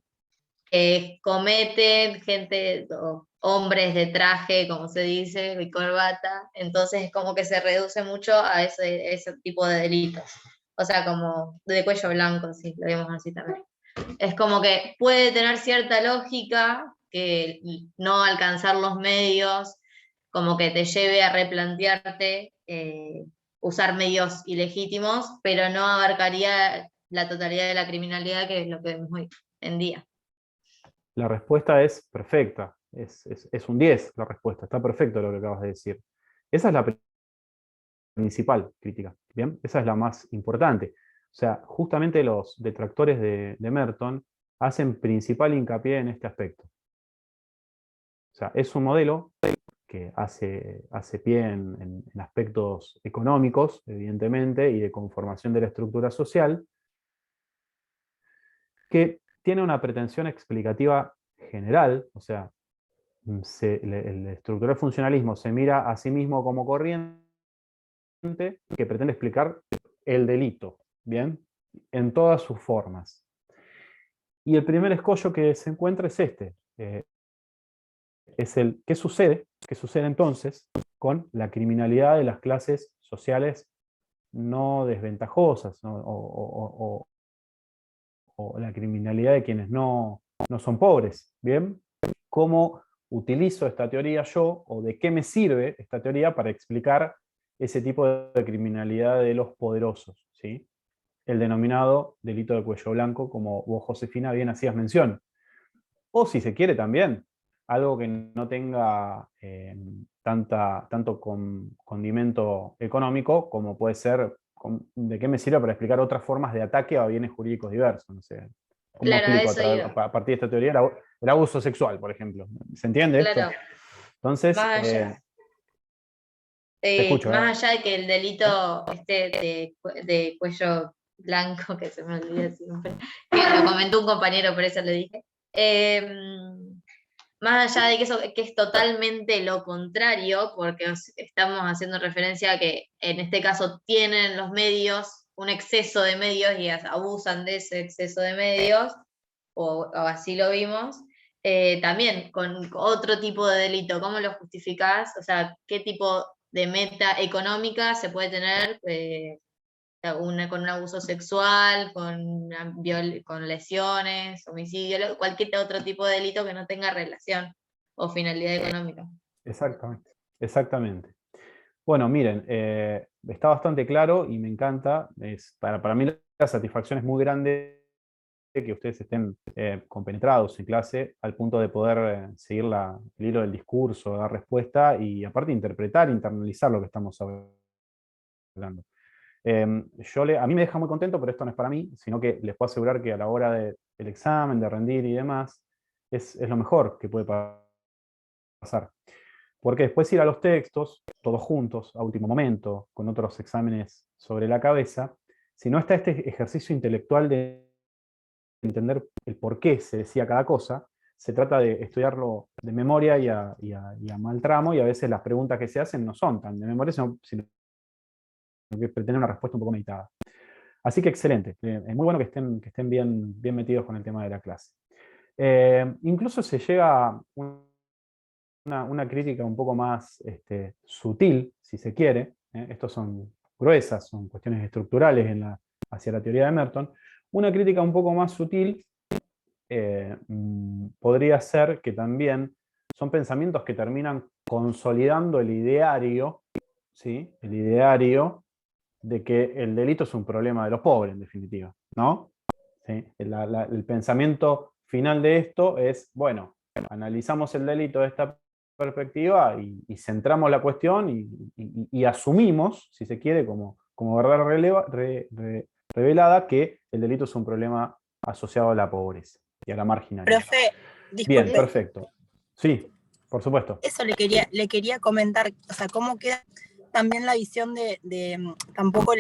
cometen gente, o hombres de traje, como se dice, y corbata. Entonces es como que se reduce mucho a ese tipo de delitos. O sea, como de cuello blanco, si lo vemos así también. Es como que puede tener cierta lógica que no alcanzar los medios, como que te lleve a replantearte usar medios ilegítimos, pero no abarcaría la totalidad de la criminalidad, que es lo que vemos hoy en día. La respuesta es perfecta, es un 10 la respuesta, está perfecto lo que acabas de decir. Esa es la principal crítica, ¿bien? Esa es la más importante. O sea, justamente los detractores de Merton hacen principal hincapié en este aspecto. O sea, es un modelo que hace pie en aspectos económicos, evidentemente, y de conformación de la estructura social, que tiene una pretensión explicativa general, o sea, el estructural funcionalismo se mira a sí mismo como corriente que pretende explicar el delito, ¿bien? En todas sus formas. Y el primer escollo que se encuentra es este. Es el ¿qué sucede? ¿Qué sucede entonces con la criminalidad de las clases sociales no desventajosas, ¿no? O la criminalidad de quienes no son pobres? ¿Bien? ¿Cómo utilizo esta teoría yo, o de qué me sirve esta teoría para explicar ese tipo de criminalidad de los poderosos? ¿Sí? El denominado delito de cuello blanco, como vos, Josefina, bien hacías mención. O si se quiere también, algo que no tenga tanto condimento económico, como puede ser, ¿de qué me sirve para explicar otras formas de ataque a bienes jurídicos diversos? No sé, ¿cómo Claro, a explico eso iba. a partir de esta teoría el abuso sexual, por ejemplo? ¿Se entiende esto? Claro, Entonces, más allá. te escucho. Más allá de que el delito de cuello blanco, que se me olvida siempre, que lo comentó un compañero, por eso le dije, más allá de que eso que es totalmente lo contrario, porque estamos haciendo referencia a que en este caso tienen los medios un exceso de medios y abusan de ese exceso de medios, o así lo vimos, también con otro tipo de delito, ¿cómo lo justificás? O sea, ¿qué tipo de meta económica se puede tener con un abuso sexual, con lesiones, homicidio, cualquier otro tipo de delito que no tenga relación o finalidad económica? Exactamente, exactamente. Bueno, miren, está bastante claro y me encanta. Para mí la satisfacción es muy grande que ustedes estén compenetrados en clase al punto de poder seguir el hilo del discurso, dar respuesta y aparte interpretar, internalizar lo que estamos hablando. A mí me deja muy contento, pero esto no es para mí, sino que les puedo asegurar que a la hora del examen, de rendir y demás, es lo mejor que puede pasar. Porque después ir a los textos, todos juntos, a último momento, con otros exámenes sobre la cabeza, si no está este ejercicio intelectual de entender el por qué se decía cada cosa, se trata de estudiarlo de memoria y a mal tramo, y a veces las preguntas que se hacen no son tan de memoria, sino que pretenden una respuesta un poco meditada. Así que excelente, es muy bueno que estén bien metidos con el tema de la clase. Incluso se llega a una crítica un poco más sutil, si se quiere. Estos son gruesas, son cuestiones estructurales hacia la teoría de Merton. Una crítica un poco más sutil podría ser que también son pensamientos que terminan consolidando el ideario, ¿sí? El ideario de que el delito es un problema de los pobres, en definitiva, ¿no? ¿Sí? El pensamiento final de esto es, bueno, analizamos el delito de esta perspectiva y centramos la cuestión y asumimos, si se quiere, como verdad revelada, que el delito es un problema asociado a la pobreza y a la marginalidad. Profe, Bien, disculpe. perfecto. Sí, Por supuesto. Eso le quería comentar, o sea, cómo queda también la visión de tampoco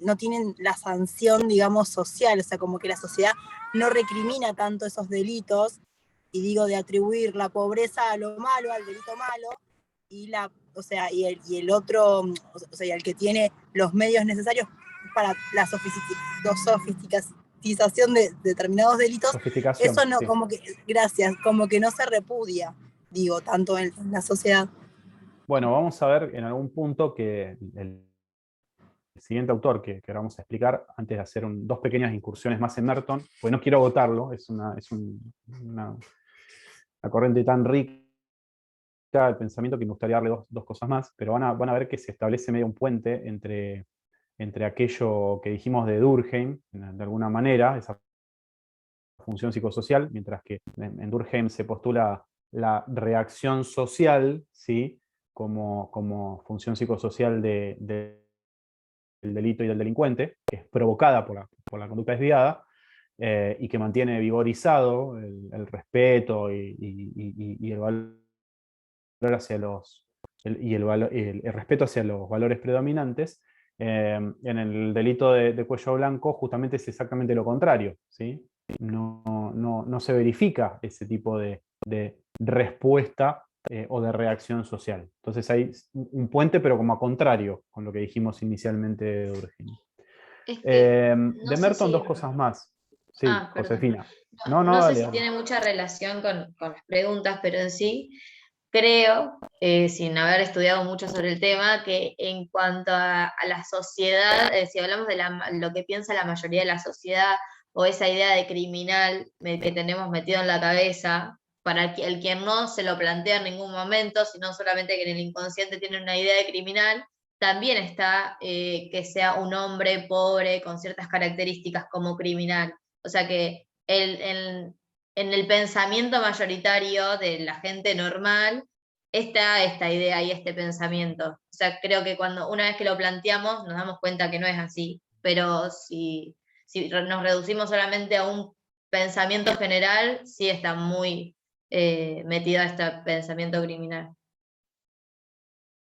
no tienen la sanción, digamos, social, o sea, como que la sociedad no recrimina tanto esos delitos, y digo, de atribuir la pobreza a lo malo, al delito malo, y el otro, o sea, y el que tiene los medios necesarios para la sofisticación de determinados delitos, Sofisticación, eso no, sí. como que no se repudia, digo, tanto en la sociedad. Bueno, vamos a ver en algún punto que el siguiente autor que ahora vamos a explicar, antes de hacer dos pequeñas incursiones más en Merton, pues no quiero agotarlo, es una corriente tan rica de pensamiento que me gustaría darle dos cosas más, pero van a ver que se establece medio un puente entre aquello que dijimos de Durkheim, de alguna manera, esa función psicosocial, mientras que en Durkheim se postula la reacción social, ¿sí?, como función psicosocial del delito y del delincuente, que es provocada por la conducta desviada, y que mantiene vigorizado el respeto y el valor hacia el respeto hacia los valores predominantes. En el delito de cuello blanco justamente es exactamente lo contrario, ¿sí? No se verifica ese tipo de respuesta o de reacción social. Entonces hay un puente, pero como a contrario con lo que dijimos inicialmente de Durkheim. Es que no De sé Merton, si... dos cosas más. Sí, Ah, perdón. Josefina. No sé dale, si dale. tiene mucha relación con las preguntas, pero en sí creo, sin haber estudiado mucho sobre el tema, que en cuanto a la sociedad, si hablamos de lo que piensa la mayoría de la sociedad, o esa idea de criminal que tenemos metido en la cabeza, para el quien no se lo plantea en ningún momento, sino solamente que en el inconsciente tiene una idea de criminal, también está que sea un hombre pobre con ciertas características como criminal. O sea que en el pensamiento mayoritario de la gente normal está esta idea y este pensamiento. O sea, creo que una vez que lo planteamos nos damos cuenta que no es así, pero si nos reducimos solamente a un pensamiento general, sí está muy metido a este pensamiento criminal.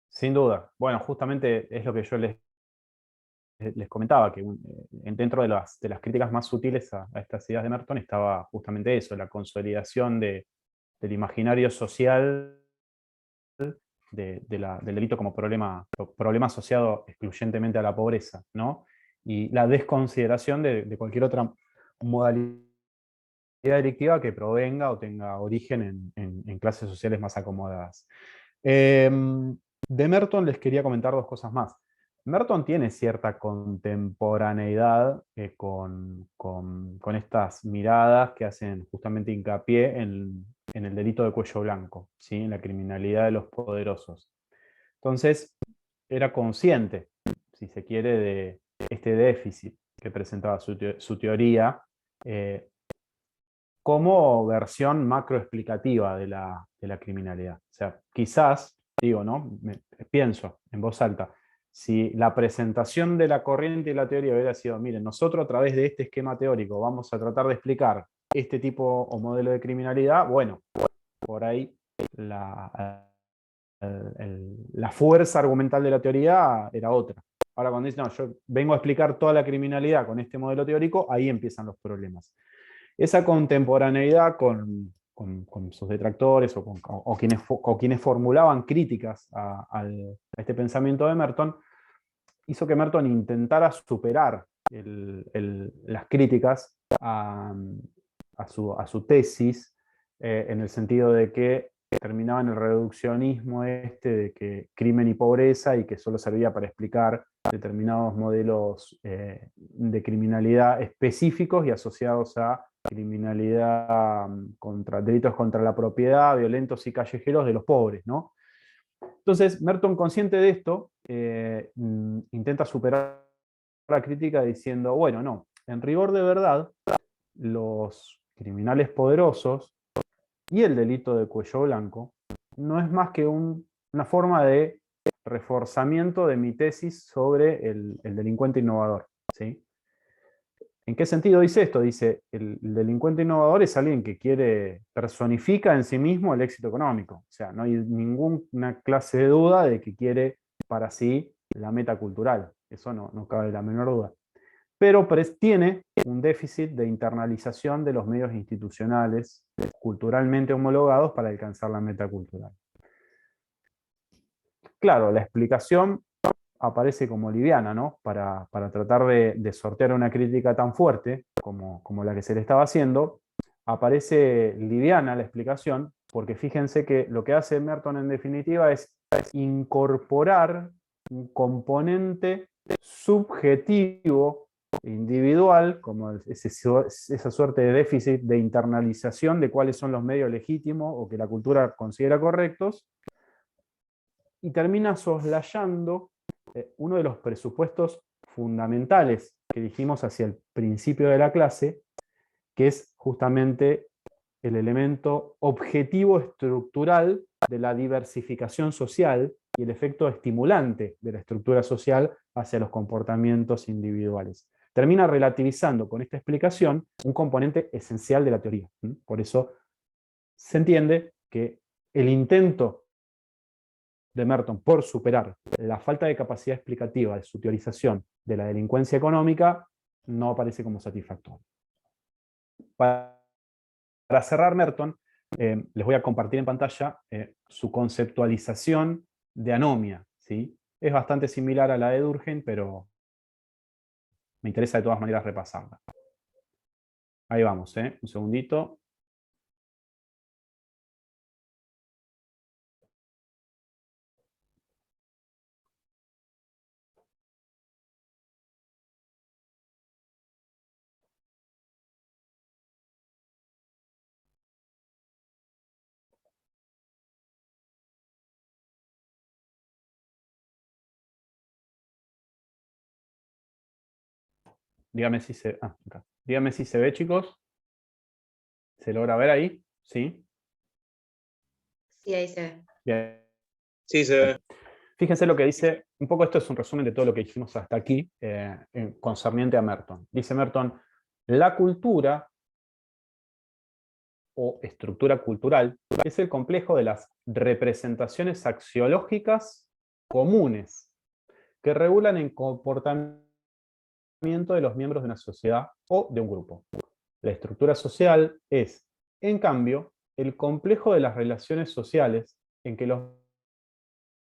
Sin duda. Bueno, justamente es lo que yo les comentaba, que dentro de las críticas más sutiles a estas ideas de Merton estaba justamente eso, la consolidación del imaginario social del delito como problema asociado excluyentemente a la pobreza, ¿no? Y la desconsideración de cualquier otra modalidad delictiva que provenga o tenga origen en clases sociales más acomodadas. De Merton les quería comentar dos cosas más. Merton tiene cierta contemporaneidad con estas miradas que hacen justamente hincapié en el delito de cuello blanco, ¿sí?, en la criminalidad de los poderosos. Entonces, era consciente, si se quiere, de este déficit que presentaba su teoría, como versión macroexplicativa de la criminalidad. O sea, quizás, digo, ¿no? Pienso en voz alta, si la presentación de la corriente y la teoría hubiera sido, miren, nosotros a través de este esquema teórico vamos a tratar de explicar este tipo o modelo de criminalidad, bueno, por ahí la fuerza argumental de la teoría era otra. Ahora cuando dicen, no, yo vengo a explicar toda la criminalidad con este modelo teórico, ahí empiezan los problemas. Esa contemporaneidad con sus detractores o quienes formulaban críticas a este pensamiento de Merton, hizo que Merton intentara superar las críticas a su tesis, en el sentido de que terminaba en el reduccionismo de que crimen y pobreza, y que solo servía para explicar determinados modelos de criminalidad específicos y asociados a criminalidad delitos contra la propiedad, violentos y callejeros de los pobres, ¿no? Entonces, Merton, consciente de esto, intenta superar la crítica diciendo, bueno, no, en rigor de verdad, los criminales poderosos y el delito de cuello blanco no es más que una forma de reforzamiento de mi tesis sobre el delincuente innovador, ¿sí? ¿En qué sentido dice esto? Dice, el delincuente innovador es alguien que personifica en sí mismo el éxito económico. O sea, no hay ninguna clase de duda de que quiere para sí la meta cultural. Eso no cabe la menor duda. Pero tiene un déficit de internalización de los medios institucionales culturalmente homologados para alcanzar la meta cultural. Claro, la explicación aparece como liviana, ¿no? Para tratar de sortear una crítica tan fuerte como la que se le estaba haciendo, aparece liviana la explicación, porque fíjense que lo que hace Merton en definitiva es incorporar un componente subjetivo, individual, como esa suerte de déficit de internalización de cuáles son los medios legítimos o que la cultura considera correctos, y termina soslayando uno de los presupuestos fundamentales que dijimos hacia el principio de la clase, que es justamente el elemento objetivo estructural de la diversificación social y el efecto estimulante de la estructura social hacia los comportamientos individuales. Termina relativizando con esta explicación un componente esencial de la teoría. Por eso se entiende que el intento de Merton por superar la falta de capacidad explicativa de su teorización de la delincuencia económica no aparece como satisfactorio. Para cerrar Merton, les voy a compartir en pantalla su conceptualización de anomia, ¿sí? Es bastante similar a la de Durkheim, pero me interesa de todas maneras repasarla. Ahí vamos, un segundito. Dígame si se, acá. Dígame si se ve, chicos. ¿Se logra ver ahí? ¿Sí? Sí, ahí se ve. Bien. Sí, se ve. Fíjense lo que dice, un poco esto es un resumen de todo lo que dijimos hasta aquí, concerniente a Merton. Dice Merton, la cultura o estructura cultural es el complejo de las representaciones axiológicas comunes que regulan el comportamiento de los miembros de una sociedad o de un grupo. La estructura social es, en cambio, el complejo de las relaciones sociales en que los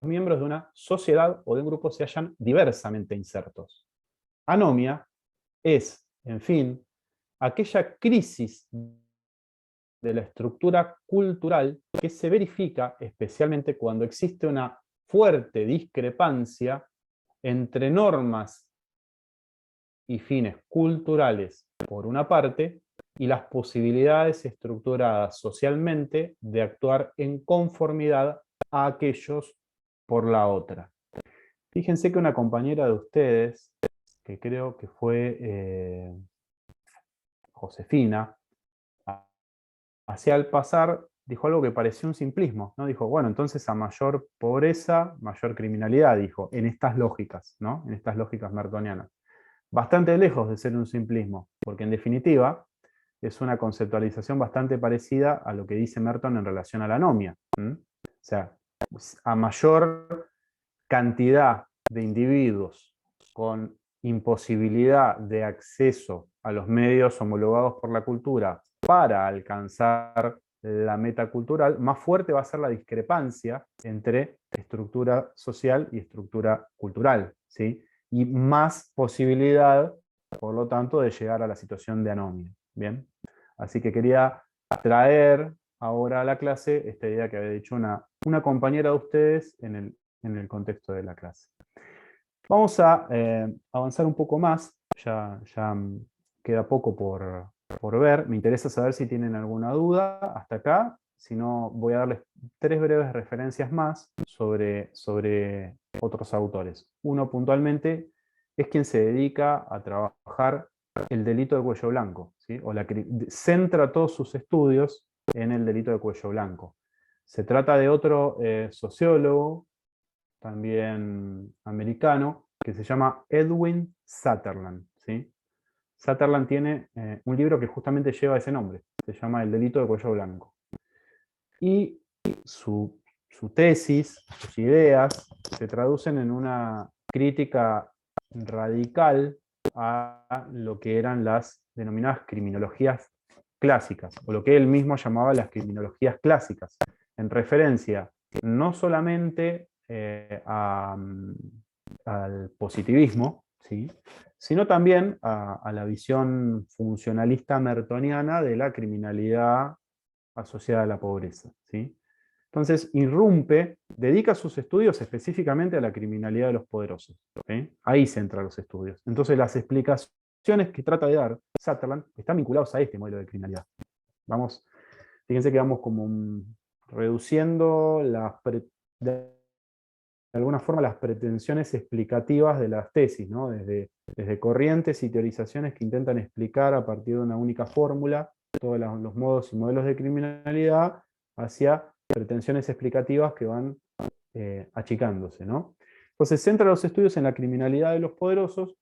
miembros de una sociedad o de un grupo se hallan diversamente insertos. Anomia es, en fin, aquella crisis de la estructura cultural que se verifica especialmente cuando existe una fuerte discrepancia entre normas y fines culturales, por una parte, y las posibilidades estructuradas socialmente de actuar en conformidad a aquellos por la otra. Fíjense que una compañera de ustedes, que creo que fue Josefina, hacia el pasar dijo algo que pareció un simplismo, ¿no? Dijo, bueno, entonces a mayor pobreza, mayor criminalidad, dijo, en estas lógicas, ¿no? En estas lógicas mertonianas. Bastante lejos de ser un simplismo, porque en definitiva es una conceptualización bastante parecida a lo que dice Merton en relación a la anomia. O sea, a mayor cantidad de individuos con imposibilidad de acceso a los medios homologados por la cultura para alcanzar la meta cultural, más fuerte va a ser la discrepancia entre estructura social y estructura cultural, ¿sí? Y más posibilidad, por lo tanto, de llegar a la situación de anomia. ¿Bien? Así que quería traer ahora a la clase esta idea que había dicho una compañera de ustedes en el contexto de la clase. Vamos a avanzar un poco más, ya queda poco por ver. Me interesa saber si tienen alguna duda hasta acá. Si no, voy a darles 3 breves referencias más sobre otros autores. Uno puntualmente es quien se dedica a trabajar el delito de cuello blanco, ¿sí? Centra todos sus estudios en el delito de cuello blanco. Se trata de otro sociólogo, también americano, que se llama Edwin Sutherland, ¿sí? Sutherland tiene un libro que justamente lleva ese nombre, se llama El delito de cuello blanco. Y su tesis, sus ideas, se traducen en una crítica radical a lo que eran las denominadas criminologías clásicas, o lo que él mismo llamaba las criminologías clásicas, en referencia no solamente al positivismo, ¿sí?, sino también a la visión funcionalista mertoniana de la criminalidad asociada a la pobreza, ¿sí? Entonces irrumpe, dedica sus estudios específicamente a la criminalidad de los poderosos, ¿sí? Ahí centra los estudios. Entonces las explicaciones que trata de dar Sutherland están vinculadas a este modelo de criminalidad. Vamos, fíjense que vamos como reduciendo de alguna forma las pretensiones explicativas de las tesis, ¿no? Desde corrientes y teorizaciones que intentan explicar a partir de una única fórmula todos los modos y modelos de criminalidad, hacia pretensiones explicativas que van achicándose, ¿no? Entonces centra los estudios en la criminalidad de los poderosos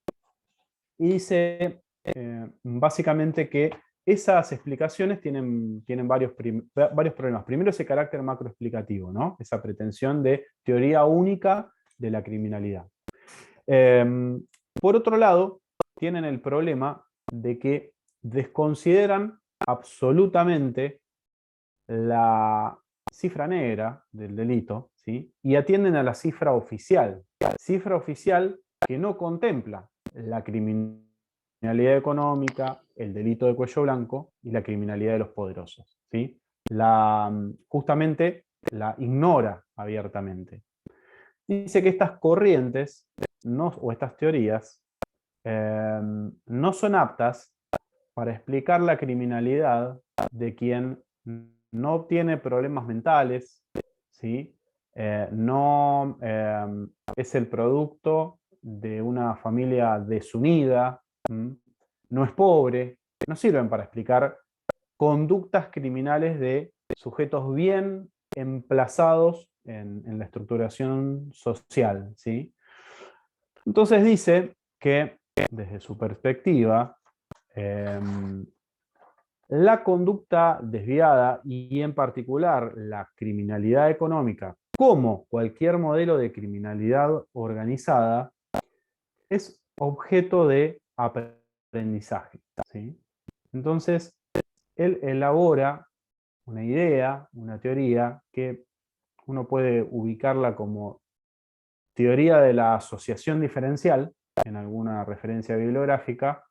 y dice básicamente que esas explicaciones tienen varios problemas. Primero, ese carácter macroexplicativo, ¿no? Esa pretensión de teoría única de la criminalidad. Por otro lado, tienen el problema de que desconsideran absolutamente la cifra negra del delito, ¿sí?, y atienden a la cifra oficial que no contempla la criminalidad económica, el delito de cuello blanco y la criminalidad de los poderosos, ¿sí? Justamente la ignora abiertamente. Dice que estas corrientes o estas teorías no son aptas para explicar la criminalidad de quien no tiene problemas mentales, ¿sí? No es el producto de una familia desunida, no es pobre, no sirven para explicar conductas criminales de sujetos bien emplazados en la estructuración social, ¿sí? Entonces dice que, desde su perspectiva, la conducta desviada y en particular la criminalidad económica, como cualquier modelo de criminalidad organizada, es objeto de aprendizaje, ¿sí? Entonces, él elabora una idea, una teoría, que uno puede ubicarla como teoría de la asociación diferencial, en alguna referencia bibliográfica,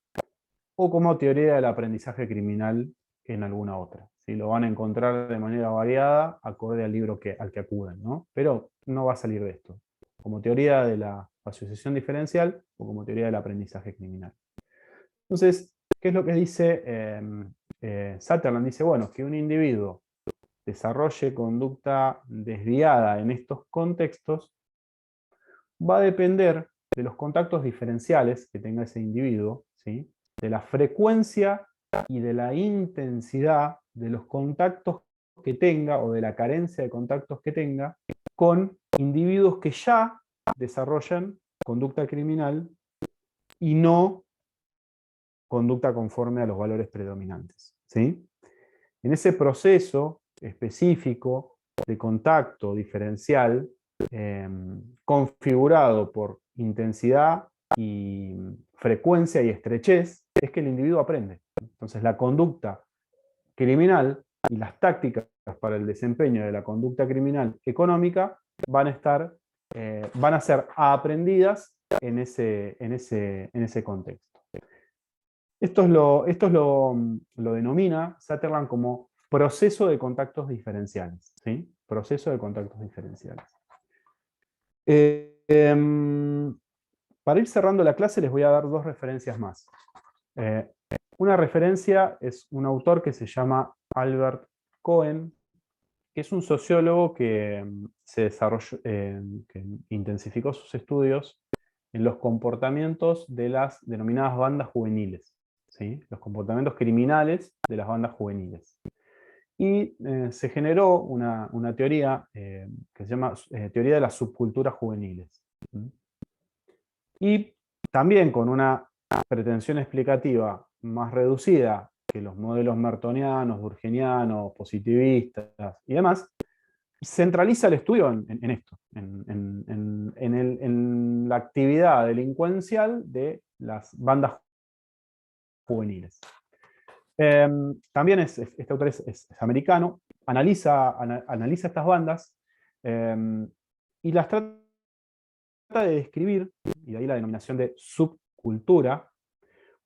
o como teoría del aprendizaje criminal en alguna otra. ¿Sí? Lo van a encontrar de manera variada, acorde al libro al que acuden, ¿no? Pero no va a salir de esto. Como teoría de la asociación diferencial o como teoría del aprendizaje criminal. Entonces, ¿qué es lo que dice Sutherland? Dice, bueno, que un individuo desarrolle conducta desviada en estos contextos va a depender de los contactos diferenciales que tenga ese individuo, ¿sí?, de la frecuencia y de la intensidad de los contactos que tenga o de la carencia de contactos que tenga con individuos que ya desarrollan conducta criminal y no conducta conforme a los valores predominantes, ¿sí? En ese proceso específico de contacto diferencial, configurado por intensidad y frecuencia y estrechez, es que el individuo aprende. Entonces la conducta criminal y las tácticas para el desempeño de la conducta criminal económica van a ser aprendidas en ese contexto. Esto lo denomina Sutherland como proceso de contactos diferenciales, ¿sí? Proceso de contactos diferenciales. Para ir cerrando la clase les voy a dar dos referencias más. Una referencia es un autor que se llama Albert Cohen, que es un sociólogo que que intensificó sus estudios en los comportamientos de las denominadas bandas juveniles, ¿sí? Los comportamientos criminales de las bandas juveniles. Y se generó una teoría que se llama teoría de las subculturas juveniles. Y también con una pretensión explicativa más reducida que los modelos mertonianos, durkheimianos, positivistas y demás, centraliza el estudio en esto, en la actividad delincuencial de las bandas juveniles. También este autor es americano, analiza estas bandas y las trata de describir, y de ahí la denominación de subcultura,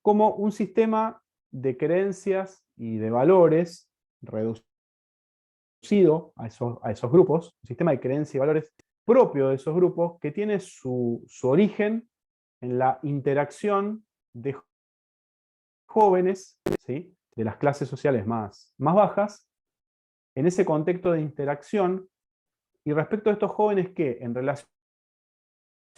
como un sistema de creencias y de valores reducido a esos grupos, un sistema de creencias y valores propio de esos grupos que tiene su origen en la interacción de jóvenes, ¿sí?, de las clases sociales más bajas, en ese contexto de interacción, y respecto a estos jóvenes que, en relación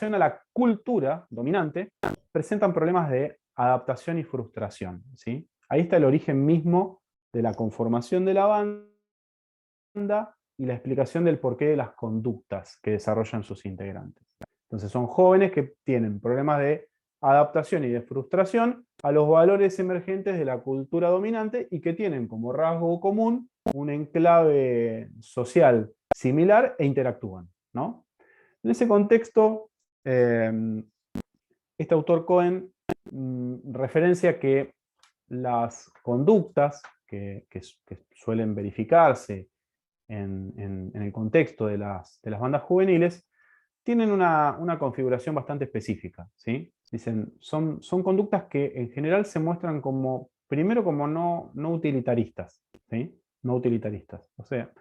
a la cultura dominante, presentan problemas de adaptación y frustración, ¿sí? Ahí está el origen mismo de la conformación de la banda y la explicación del porqué de las conductas que desarrollan sus integrantes. Entonces son jóvenes que tienen problemas de adaptación y de frustración a los valores emergentes de la cultura dominante y que tienen como rasgo común un enclave social similar e interactúan, ¿no? En ese contexto, este autor Cohen referencia que las conductas que suelen verificarse en el contexto de las bandas juveniles tienen una configuración bastante específica, ¿sí? Dicen, son conductas que en general se muestran como, primero como no utilitaristas, ¿sí? No utilitaristas. O sea,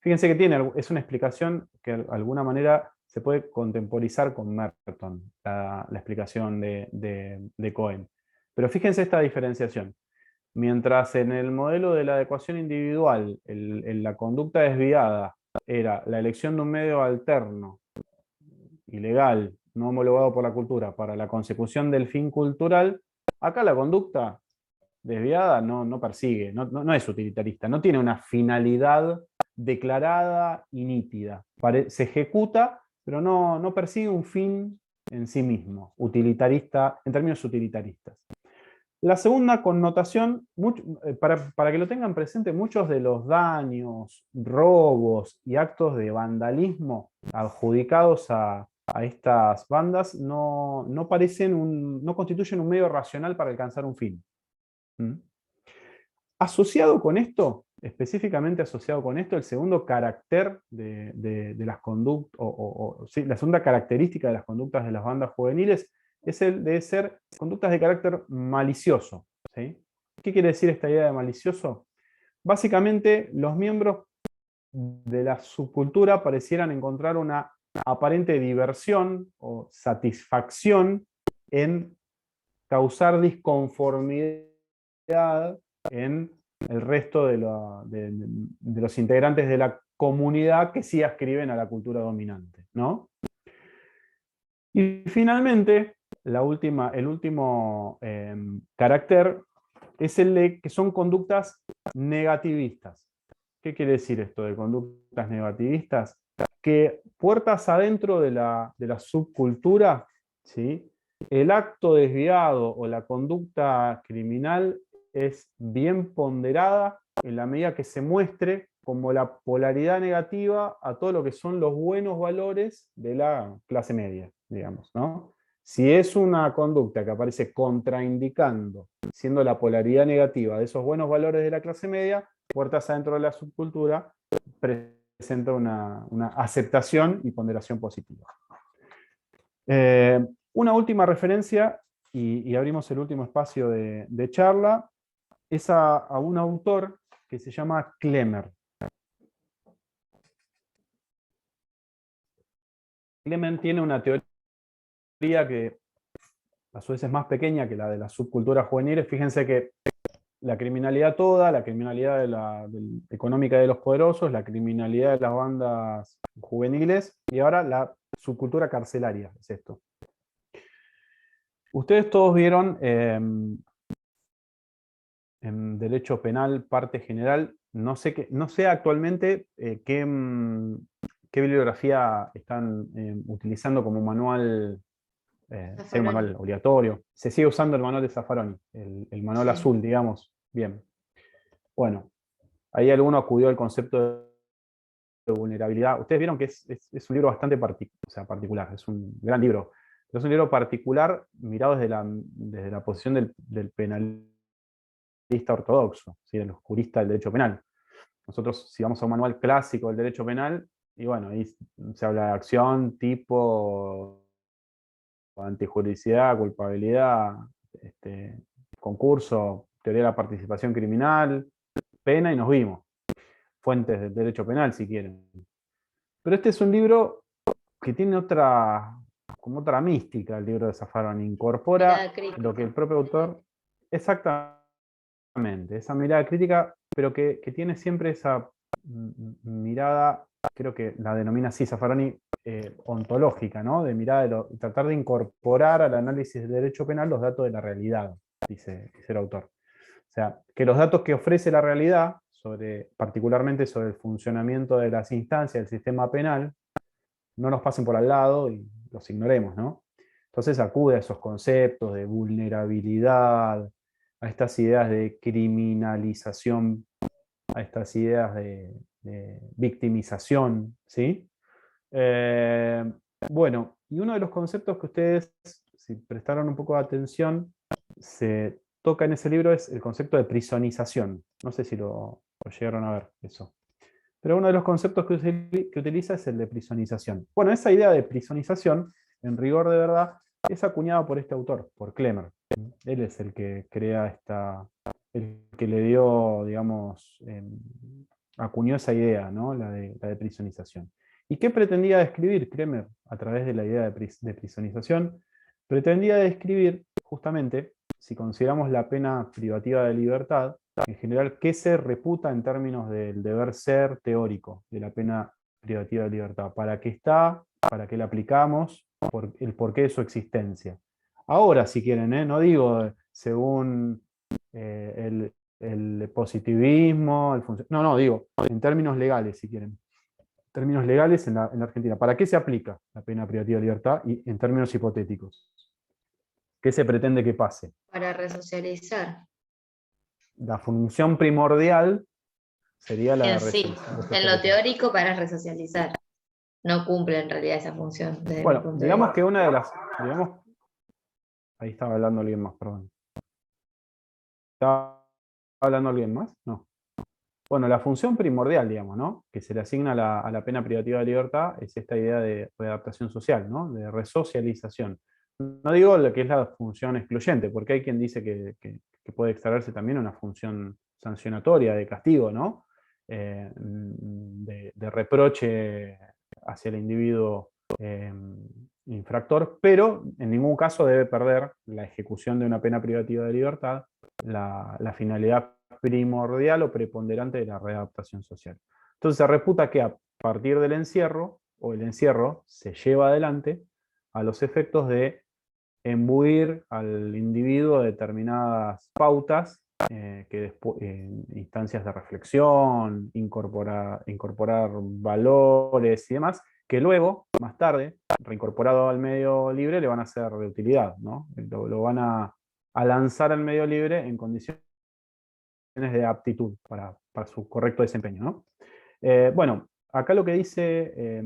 fíjense que es una explicación que de alguna manera se puede contemporizar con Merton, la explicación de Cohen. Pero fíjense esta diferenciación. Mientras en el modelo de la adecuación individual, la conducta desviada era la elección de un medio alterno, ilegal, no homologado por la cultura, para la consecución del fin cultural, acá la conducta desviada no persigue, no es utilitarista, no tiene una finalidad declarada y nítida. Se ejecuta, pero no persigue un fin en sí mismo, utilitarista, en términos utilitaristas. La segunda connotación, para que lo tengan presente, muchos de los daños, robos y actos de vandalismo adjudicados a estas bandas no constituyen un medio racional para alcanzar un fin. Asociado con esto, específicamente asociado con esto, el segundo carácter de las conductas, sí, la segunda característica de las conductas de las bandas juveniles es el de ser conductas de carácter malicioso, ¿sí? ¿Qué quiere decir esta idea de malicioso? Básicamente, los miembros de la subcultura parecieran encontrar una aparente diversión o satisfacción en causar disconformidad en el resto de los integrantes de la comunidad que sí ascriben a la cultura dominante, ¿no? Y finalmente, el último carácter es el de que son conductas negativistas. ¿Qué quiere decir esto de conductas negativistas? Que puertas adentro de la subcultura, ¿sí?, el acto desviado o la conducta criminal es bien ponderada en la medida que se muestre como la polaridad negativa a todo lo que son los buenos valores de la clase media, digamos, ¿no? Si es una conducta que aparece contraindicando, siendo la polaridad negativa de esos buenos valores de la clase media, puertas adentro de la subcultura presenta una aceptación y ponderación positiva. Una última referencia, y abrimos el último espacio de charla, es a un autor que se llama Klemmer. Klemmer tiene una teoría que a su vez es más pequeña que la de las subculturas juveniles. Fíjense que la criminalidad toda, la criminalidad económica de los poderosos, la criminalidad de las bandas juveniles, y ahora la subcultura carcelaria, es esto. Ustedes todos vieron en derecho penal, parte general, no sé actualmente qué bibliografía están utilizando como manual ser un manual obligatorio. Se sigue usando el manual de Zaffaroni, el manual azul, digamos. Bien. Bueno, ahí alguno acudió al concepto de vulnerabilidad. Ustedes vieron que es un libro bastante particular, es un gran libro. Pero es un libro particular mirado desde la posición del penalista ortodoxo, ¿sí? Del jurista del derecho penal. Nosotros, si vamos a un manual clásico del derecho penal, y bueno, ahí se habla de acción, tipo, antijuridicidad, culpabilidad, concurso, teoría de la participación criminal, pena, y nos vimos. Fuentes del derecho penal, si quieren. Pero este es un libro que tiene como otra mística, el libro de Zaffaroni. Incorpora lo que el propio autor... Exactamente, esa mirada crítica, pero que tiene siempre esa mirada, creo que la denomina así Zaffaroni, ontológica, ¿no? De mirada tratar de incorporar al análisis del derecho penal los datos de la realidad, dice el autor. O sea, que los datos que ofrece la realidad, particularmente sobre el funcionamiento de las instancias del sistema penal, no nos pasen por al lado y los ignoremos, ¿no? Entonces acude a esos conceptos de vulnerabilidad, a estas ideas de criminalización, a estas ideas de victimización, ¿sí? Bueno, y uno de los conceptos que ustedes, si prestaron un poco de atención, se toca en ese libro es el concepto de prisonización. No sé si lo llegaron a ver eso. Pero uno de los conceptos que utiliza es el de prisonización. Bueno, esa idea de prisonización, en rigor de verdad, es acuñada por este autor, por Klemmer. Él es el que crea el que le dio, digamos, acuñó esa idea, ¿no? La de prisonización. ¿Y qué pretendía describir Klemmer a través de la idea de prisonización? Pretendía describir, justamente, si consideramos la pena privativa de libertad, en general, ¿qué se reputa en términos del deber ser teórico de la pena privativa de libertad? ¿Para qué está? ¿Para qué la aplicamos? El porqué de su existencia. Ahora, si quieren, no digo según el positivismo, no, digo, en términos legales, si quieren. En términos legales en la Argentina. ¿Para qué se aplica la pena privativa de libertad? Y en términos hipotéticos. ¿Qué se pretende que pase? Para resocializar. La función primordial sería la En sí, en lo teórico para resocializar. No cumple en realidad esa función. Bueno, digamos que una de las... ahí estaba hablando alguien más, perdón. ¿Estaba hablando alguien más? No. Bueno, la función primordial, digamos, ¿no? Que se le asigna a la pena privativa de libertad es esta idea de readaptación social, ¿no? De resocialización. No digo lo que es la función excluyente, porque hay quien dice que puede extraerse también una función sancionatoria, de castigo, ¿no? De reproche hacia el individuo infractor, pero en ningún caso debe perder la ejecución de una pena privativa de libertad la finalidad primordial o preponderante de la readaptación social. Entonces se reputa que a partir del encierro, o el encierro se lleva adelante a los efectos de embuir al individuo determinadas pautas, instancias de reflexión, incorporar valores y demás, que luego, más tarde, reincorporado al medio libre, le van a ser de utilidad, ¿no? Lo van a lanzar al medio libre en condiciones de aptitud para su correcto desempeño, ¿no? Bueno, acá lo que dice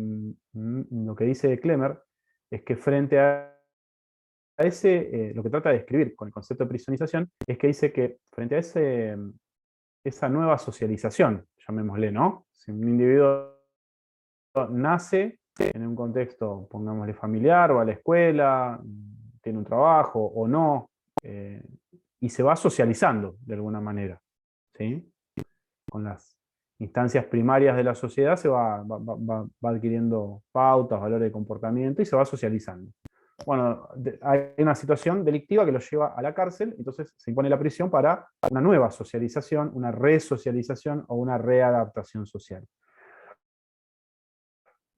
Klemmer es que frente a ese, lo que trata de describir con el concepto de prisonización, es que dice que frente a esa nueva socialización, llamémosle, ¿no? Si un individuo nace en un contexto, pongámosle familiar, o a la escuela, tiene un trabajo o no, y se va socializando de alguna manera, ¿sí? Con las instancias primarias de la sociedad se va adquiriendo pautas, valores de comportamiento y se va socializando. Bueno, hay una situación delictiva que lo lleva a la cárcel, entonces se impone la prisión para una nueva socialización, una resocialización o una readaptación social.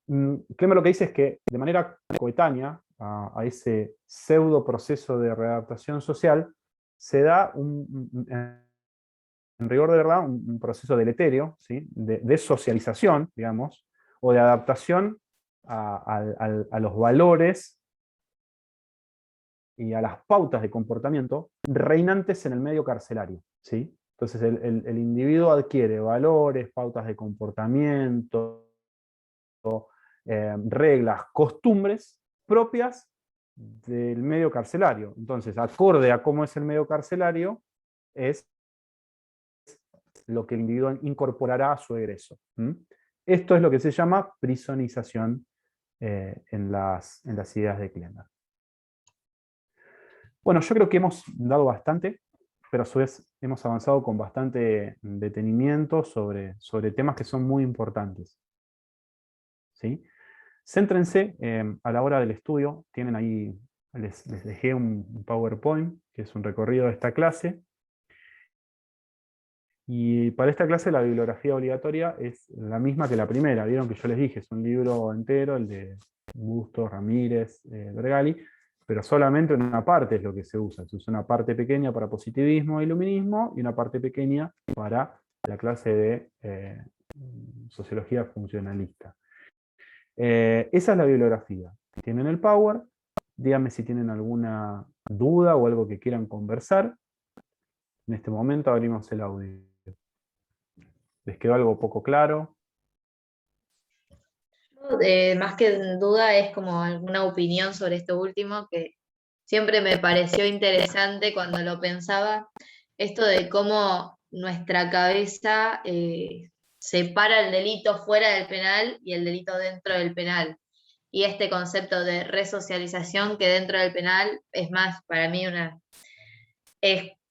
Klemmer lo que dice es que de manera coetánea a ese pseudo proceso de readaptación social se da en rigor de verdad un proceso deleterio, ¿sí? de socialización, digamos, o de adaptación a los valores y a las pautas de comportamiento reinantes en el medio carcelario, ¿sí? Entonces el individuo adquiere valores, pautas de comportamiento, reglas, costumbres propias del medio carcelario. Entonces, acorde a cómo es el medio carcelario, es lo que el individuo incorporará a su egreso. Esto es lo que se llama prisonización en las ideas de Klenner. Bueno, yo creo que hemos dado bastante, pero a su vez hemos avanzado con bastante detenimiento sobre temas que son muy importantes, ¿sí? Céntrense a la hora del estudio, tienen ahí, les dejé un PowerPoint, que es un recorrido de esta clase, y para esta clase la bibliografía obligatoria es la misma que la primera. Vieron que yo les dije, es un libro entero, el de Bustos, Ramírez, Bergali, pero solamente una parte es lo que se usa. Se usa una parte pequeña para positivismo e iluminismo y una parte pequeña para la clase de sociología funcionalista. Esa es la bibliografía. Tienen el Power, díganme si tienen alguna duda o algo que quieran conversar. En este momento abrimos el audio. ¿Les quedó algo poco claro? Más que duda es como alguna opinión sobre esto último, que siempre me pareció interesante cuando lo pensaba, esto de cómo nuestra cabeza separa el delito fuera del penal y el delito dentro del penal. Y este concepto de resocialización que dentro del penal es más, para mí,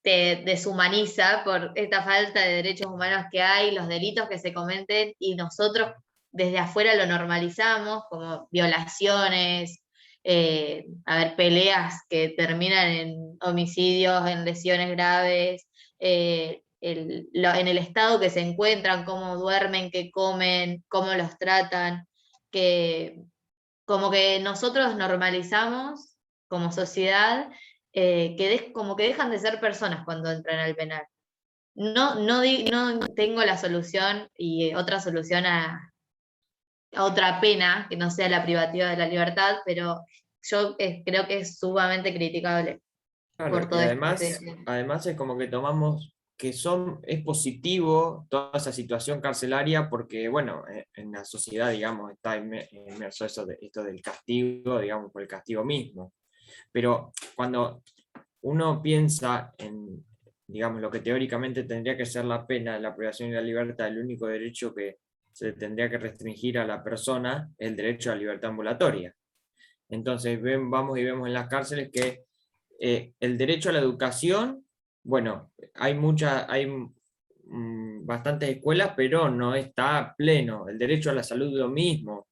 deshumaniza por esta falta de derechos humanos que hay, los delitos que se cometen, y nosotros desde afuera lo normalizamos, como violaciones, peleas que terminan en homicidios, en lesiones graves, en el estado que se encuentran, cómo duermen, qué comen, cómo los tratan, que como que nosotros normalizamos como sociedad, como que dejan de ser personas cuando entran al penal. No tengo la solución y otra solución a otra pena que no sea la privativa de la libertad, pero yo creo que es sumamente criticable. Claro, Por y todo además es como que tomamos que es positivo toda esa situación carcelaria porque, bueno, en la sociedad, digamos, está inmerso esto del castigo, digamos, por el castigo mismo. Pero cuando uno piensa en, digamos, lo que teóricamente tendría que ser la pena, la privación de la libertad, el único derecho que se tendría que restringir a la persona es el derecho a la libertad ambulatoria. Entonces vamos y vemos en las cárceles que el derecho a la educación, bueno, hay bastantes escuelas, pero no está pleno. El derecho a la salud lo mismo.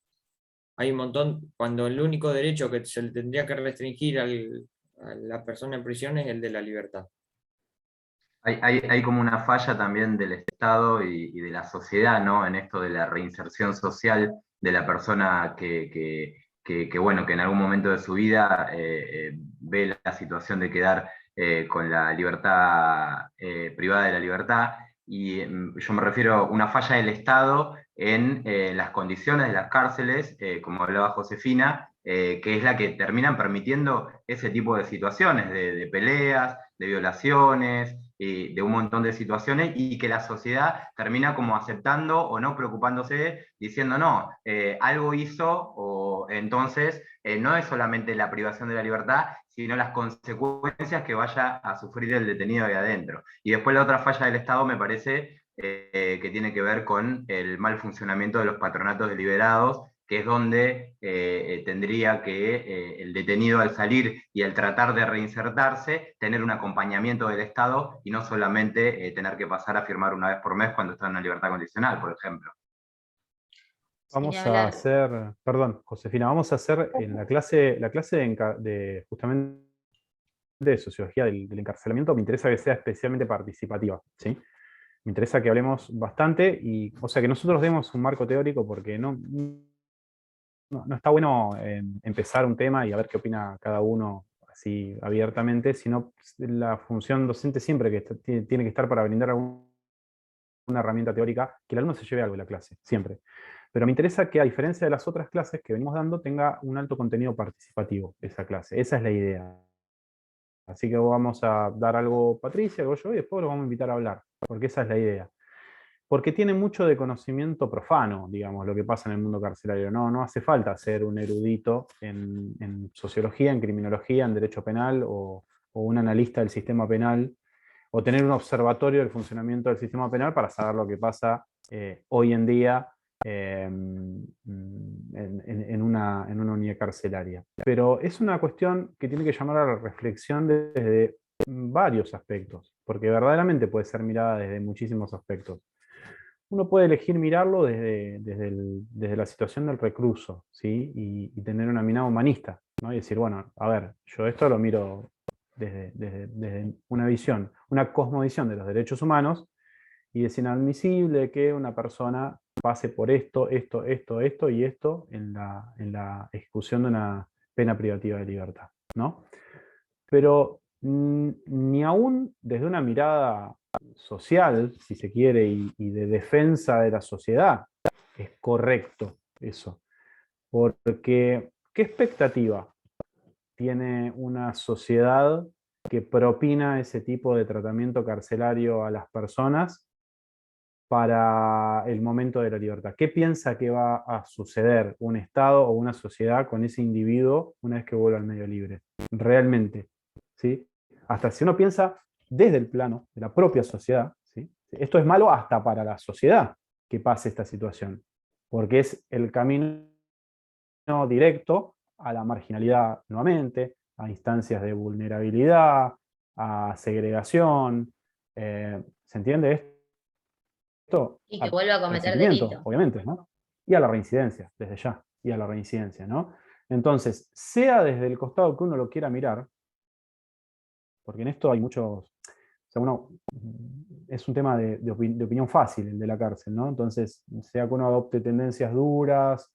Hay un montón, cuando el único derecho que se le tendría que restringir a la persona en prisión es el de la libertad. Hay como una falla también del Estado y de la sociedad, ¿no? En esto de la reinserción social de la persona bueno, que en algún momento de su vida ve la situación de quedar con la libertad privada de la libertad. Y yo me refiero a una falla del Estado en las condiciones de las cárceles, como hablaba Josefina, que es la que terminan permitiendo ese tipo de situaciones, de peleas, de violaciones, de un montón de situaciones, y que la sociedad termina como aceptando o no preocupándose, diciendo no, algo hizo, o entonces no es solamente la privación de la libertad, sino las consecuencias que vaya a sufrir el detenido ahí adentro. Y después la otra falla del Estado me parece que tiene que ver con el mal funcionamiento de los patronatos deliberados, que es donde tendría que el detenido al salir y al tratar de reinsertarse, tener un acompañamiento del Estado y no solamente tener que pasar a firmar una vez por mes cuando está en una libertad condicional, por ejemplo. Vamos a hacer, perdón, Josefina, vamos a hacer en la clase justamente de sociología del encarcelamiento, me interesa que sea especialmente participativa, ¿sí? Me interesa que hablemos bastante, o sea, que nosotros demos un marco teórico, porque no está bueno empezar un tema y a ver qué opina cada uno así abiertamente, sino la función docente siempre tiene que estar para brindar una herramienta teórica, que el alumno se lleve algo de la clase, siempre. Pero me interesa que, a diferencia de las otras clases que venimos dando, tenga un alto contenido participativo esa clase. Esa es la idea. Así que vamos a dar algo Patricia, algo yo, y después lo vamos a invitar a hablar, porque esa es la idea. Porque tiene mucho de conocimiento profano, digamos, lo que pasa en el mundo carcelario. No hace falta ser un erudito en sociología, en criminología, en derecho penal, o un analista del sistema penal, o tener un observatorio del funcionamiento del sistema penal para saber lo que pasa hoy en día en una unidad carcelaria. Pero es una cuestión que tiene que llamar a la reflexión desde varios aspectos, porque verdaderamente puede ser mirada desde muchísimos aspectos. Uno puede elegir mirarlo desde la situación del recluso, ¿sí? Y tener una mirada humanista, ¿no? Y decir, bueno, a ver, yo esto lo miro desde una visión, una cosmovisión de los derechos humanos, y es inadmisible que una persona pase por esto y esto en la ejecución de una pena privativa de libertad, ¿no? Pero ni aún desde una mirada social, si se quiere, y de defensa de la sociedad, es correcto eso. Porque, ¿qué expectativa tiene una sociedad que propina ese tipo de tratamiento carcelario a las personas para el momento de la libertad? ¿Qué piensa que va a suceder un Estado o una sociedad con ese individuo una vez que vuelva al medio libre? Realmente, ¿sí? Hasta si uno piensa desde el plano de la propia sociedad, ¿sí? Esto es malo hasta para la sociedad que pase esta situación, porque es el camino directo a la marginalidad nuevamente, a instancias de vulnerabilidad, a segregación. ¿Se entiende esto? Y que vuelva a cometer Resentimiento, delito. obviamente, ¿no? Y a la reincidencia, desde ya, y a la reincidencia, ¿no? Entonces, sea desde el costado que uno lo quiera mirar, porque en esto hay muchos, o sea, es un tema de opinión fácil el de la cárcel, ¿no? Entonces, sea que uno adopte tendencias duras,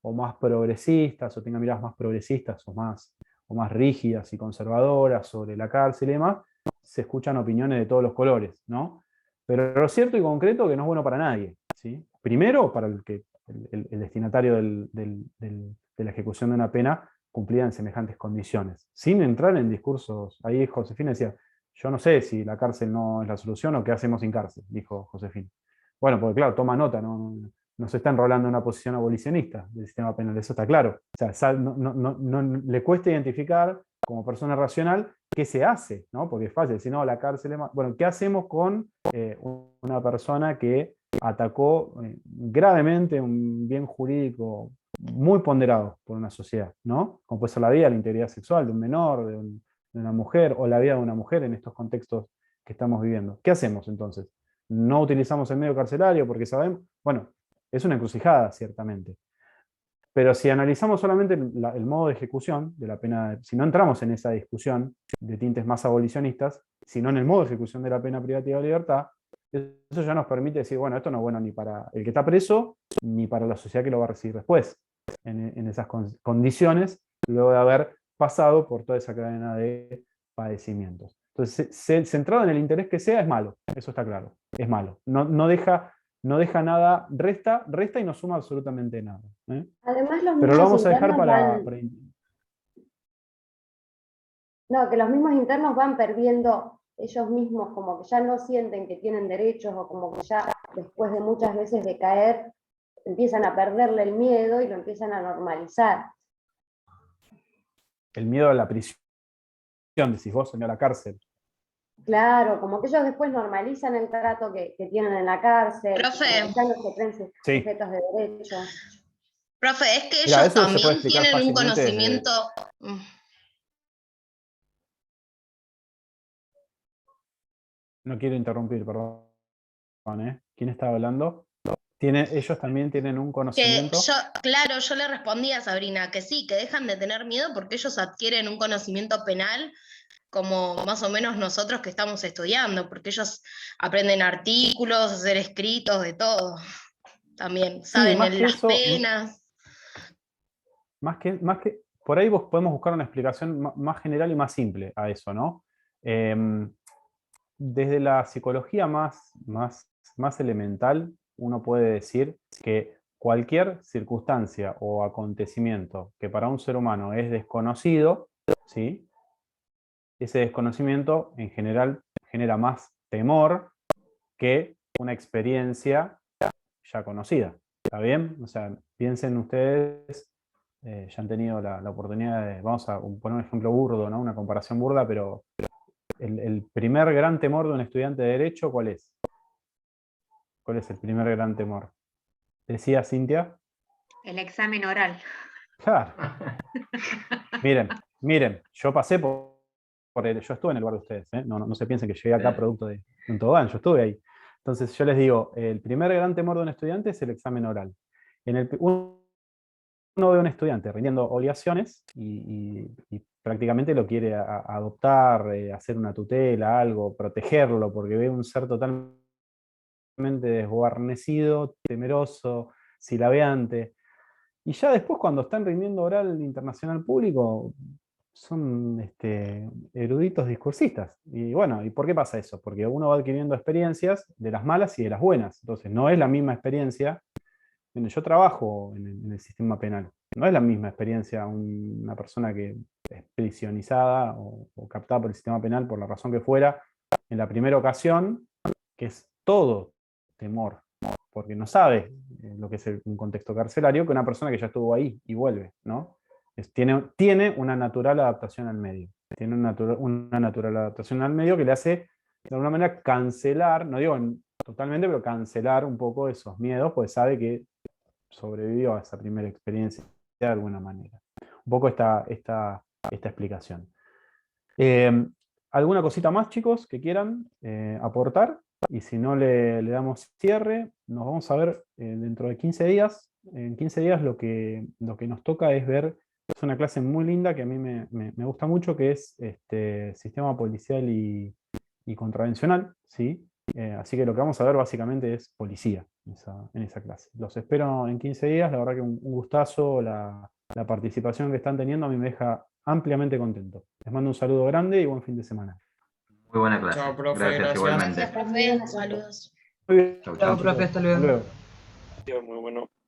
o más progresistas, o tenga miradas más progresistas, o más rígidas y conservadoras sobre la cárcel y demás, se escuchan opiniones de todos los colores, ¿no? Pero lo cierto y concreto es que no es bueno para nadie, ¿sí? Primero, para el destinatario de la ejecución de una pena cumplida en semejantes condiciones. Sin entrar en discursos, ahí Josefina decía, yo no sé si la cárcel no es la solución o qué hacemos sin cárcel, dijo Josefina. Bueno, porque claro, toma nota, no se está enrolando en una posición abolicionista del sistema penal, eso está claro. O sea, no le cuesta identificar como persona racional qué se hace, ¿no? Porque es fácil decir, no, la cárcel es más... Bueno, ¿qué hacemos con una persona que atacó gravemente un bien jurídico muy ponderado por una sociedad, ¿no? Como puede ser la vida, la integridad sexual de un menor, de una mujer, o la vida de una mujer en estos contextos que estamos viviendo? ¿Qué hacemos entonces? ¿No utilizamos el medio carcelario porque sabemos? Bueno, es una encrucijada, ciertamente. Pero si analizamos solamente el modo de ejecución de la pena, si no entramos en esa discusión de tintes más abolicionistas, sino en el modo de ejecución de la pena privativa de libertad, eso ya nos permite decir, bueno, esto no es bueno ni para el que está preso, ni para la sociedad que lo va a recibir después, en esas condiciones, luego de haber pasado por toda esa cadena de padecimientos. Entonces, centrado en el interés que sea, es malo, eso está claro, es malo. No deja nada, resta y no suma absolutamente nada. Además, los Pero lo mismos vamos a dejar internos para... No, que los mismos internos van perdiendo ellos mismos, como que ya no sienten que tienen derechos, o como que ya después de muchas veces de caer, empiezan a perderle el miedo y lo empiezan a normalizar. El miedo a la prisión, decís vos, a la cárcel. Claro, como que ellos después normalizan el trato que tienen en la cárcel, Profe. ya no se creen sujetos de derecho. Profe, es que Mirá, ellos eso se puede también explicar tienen un fácilmente desde... conocimiento. No quiero interrumpir, perdón. ¿Quién estaba hablando? Ellos también tienen un Que conocimiento. yo le respondí a Sabrina que sí, que dejan de tener miedo porque ellos adquieren un conocimiento penal como más o menos nosotros que estamos estudiando, porque ellos aprenden artículos, hacer escritos, de todo. También Sí, saben más que las eso, penas. más que por ahí vos podemos buscar una explicación más general y más simple a eso, ¿no? Desde la psicología más elemental, uno puede decir que cualquier circunstancia o acontecimiento que para un ser humano es desconocido, ¿sí? ese desconocimiento en general genera más temor que una experiencia ya conocida. ¿Está bien? O sea, piensen ustedes, ya han tenido la oportunidad de, vamos a poner un ejemplo burdo, ¿no? Una comparación burda, pero el primer gran temor de un estudiante de Derecho, ¿cuál es? ¿Cuál es el primer gran temor? ¿Decía Cintia? El examen oral. Claro. Miren, yo pasé yo estuve en el lugar de ustedes, ¿eh? No se piensen que llegué acá producto de un tobogán, yo estuve ahí. Entonces yo les digo, el primer gran temor de un estudiante es el examen oral. Uno ve a un estudiante rindiendo obligaciones y prácticamente lo quiere adoptar, hacer una tutela, algo, protegerlo, porque ve un ser totalmente desguarnecido, temeroso, silabeante. Y ya después, cuando están rindiendo oral internacional público, son eruditos discursistas. Y bueno, ¿y por qué pasa eso? Porque uno va adquiriendo experiencias de las malas y de las buenas. Entonces, no es la misma experiencia. Yo trabajo en el sistema penal. No es la misma experiencia una persona que es prisionizada o captada por el sistema penal por la razón que fuera en la primera ocasión, que es todo temor, porque no sabe lo que es un contexto carcelario, que una persona que ya estuvo ahí y vuelve, ¿no? Tiene una natural adaptación al medio. Tiene una natural adaptación al medio que le hace, de alguna manera, cancelar, no digo totalmente, pero cancelar un poco esos miedos, pues sabe que sobrevivió a esa primera experiencia de alguna manera. Un poco esta explicación. ¿Alguna cosita más, chicos, que quieran aportar? Y si no, le damos cierre. Nos vamos a ver dentro de 15 días. En 15 días lo que nos toca es ver, es una clase muy linda que a mí me gusta mucho, que es sistema policial y contravencional, ¿sí? Así que lo que vamos a ver básicamente es policía en esa clase. Los espero en 15 días. La verdad que un gustazo la participación que están teniendo a mí me deja ampliamente contento. Les mando un saludo grande y buen fin de semana. Muy buena clase. Chao, profe, Gracias igualmente. Gracias, profe. Saludos. Muy bien. Chau, Chao, chau. profe, hasta Hasta luego. luego. Muy bueno.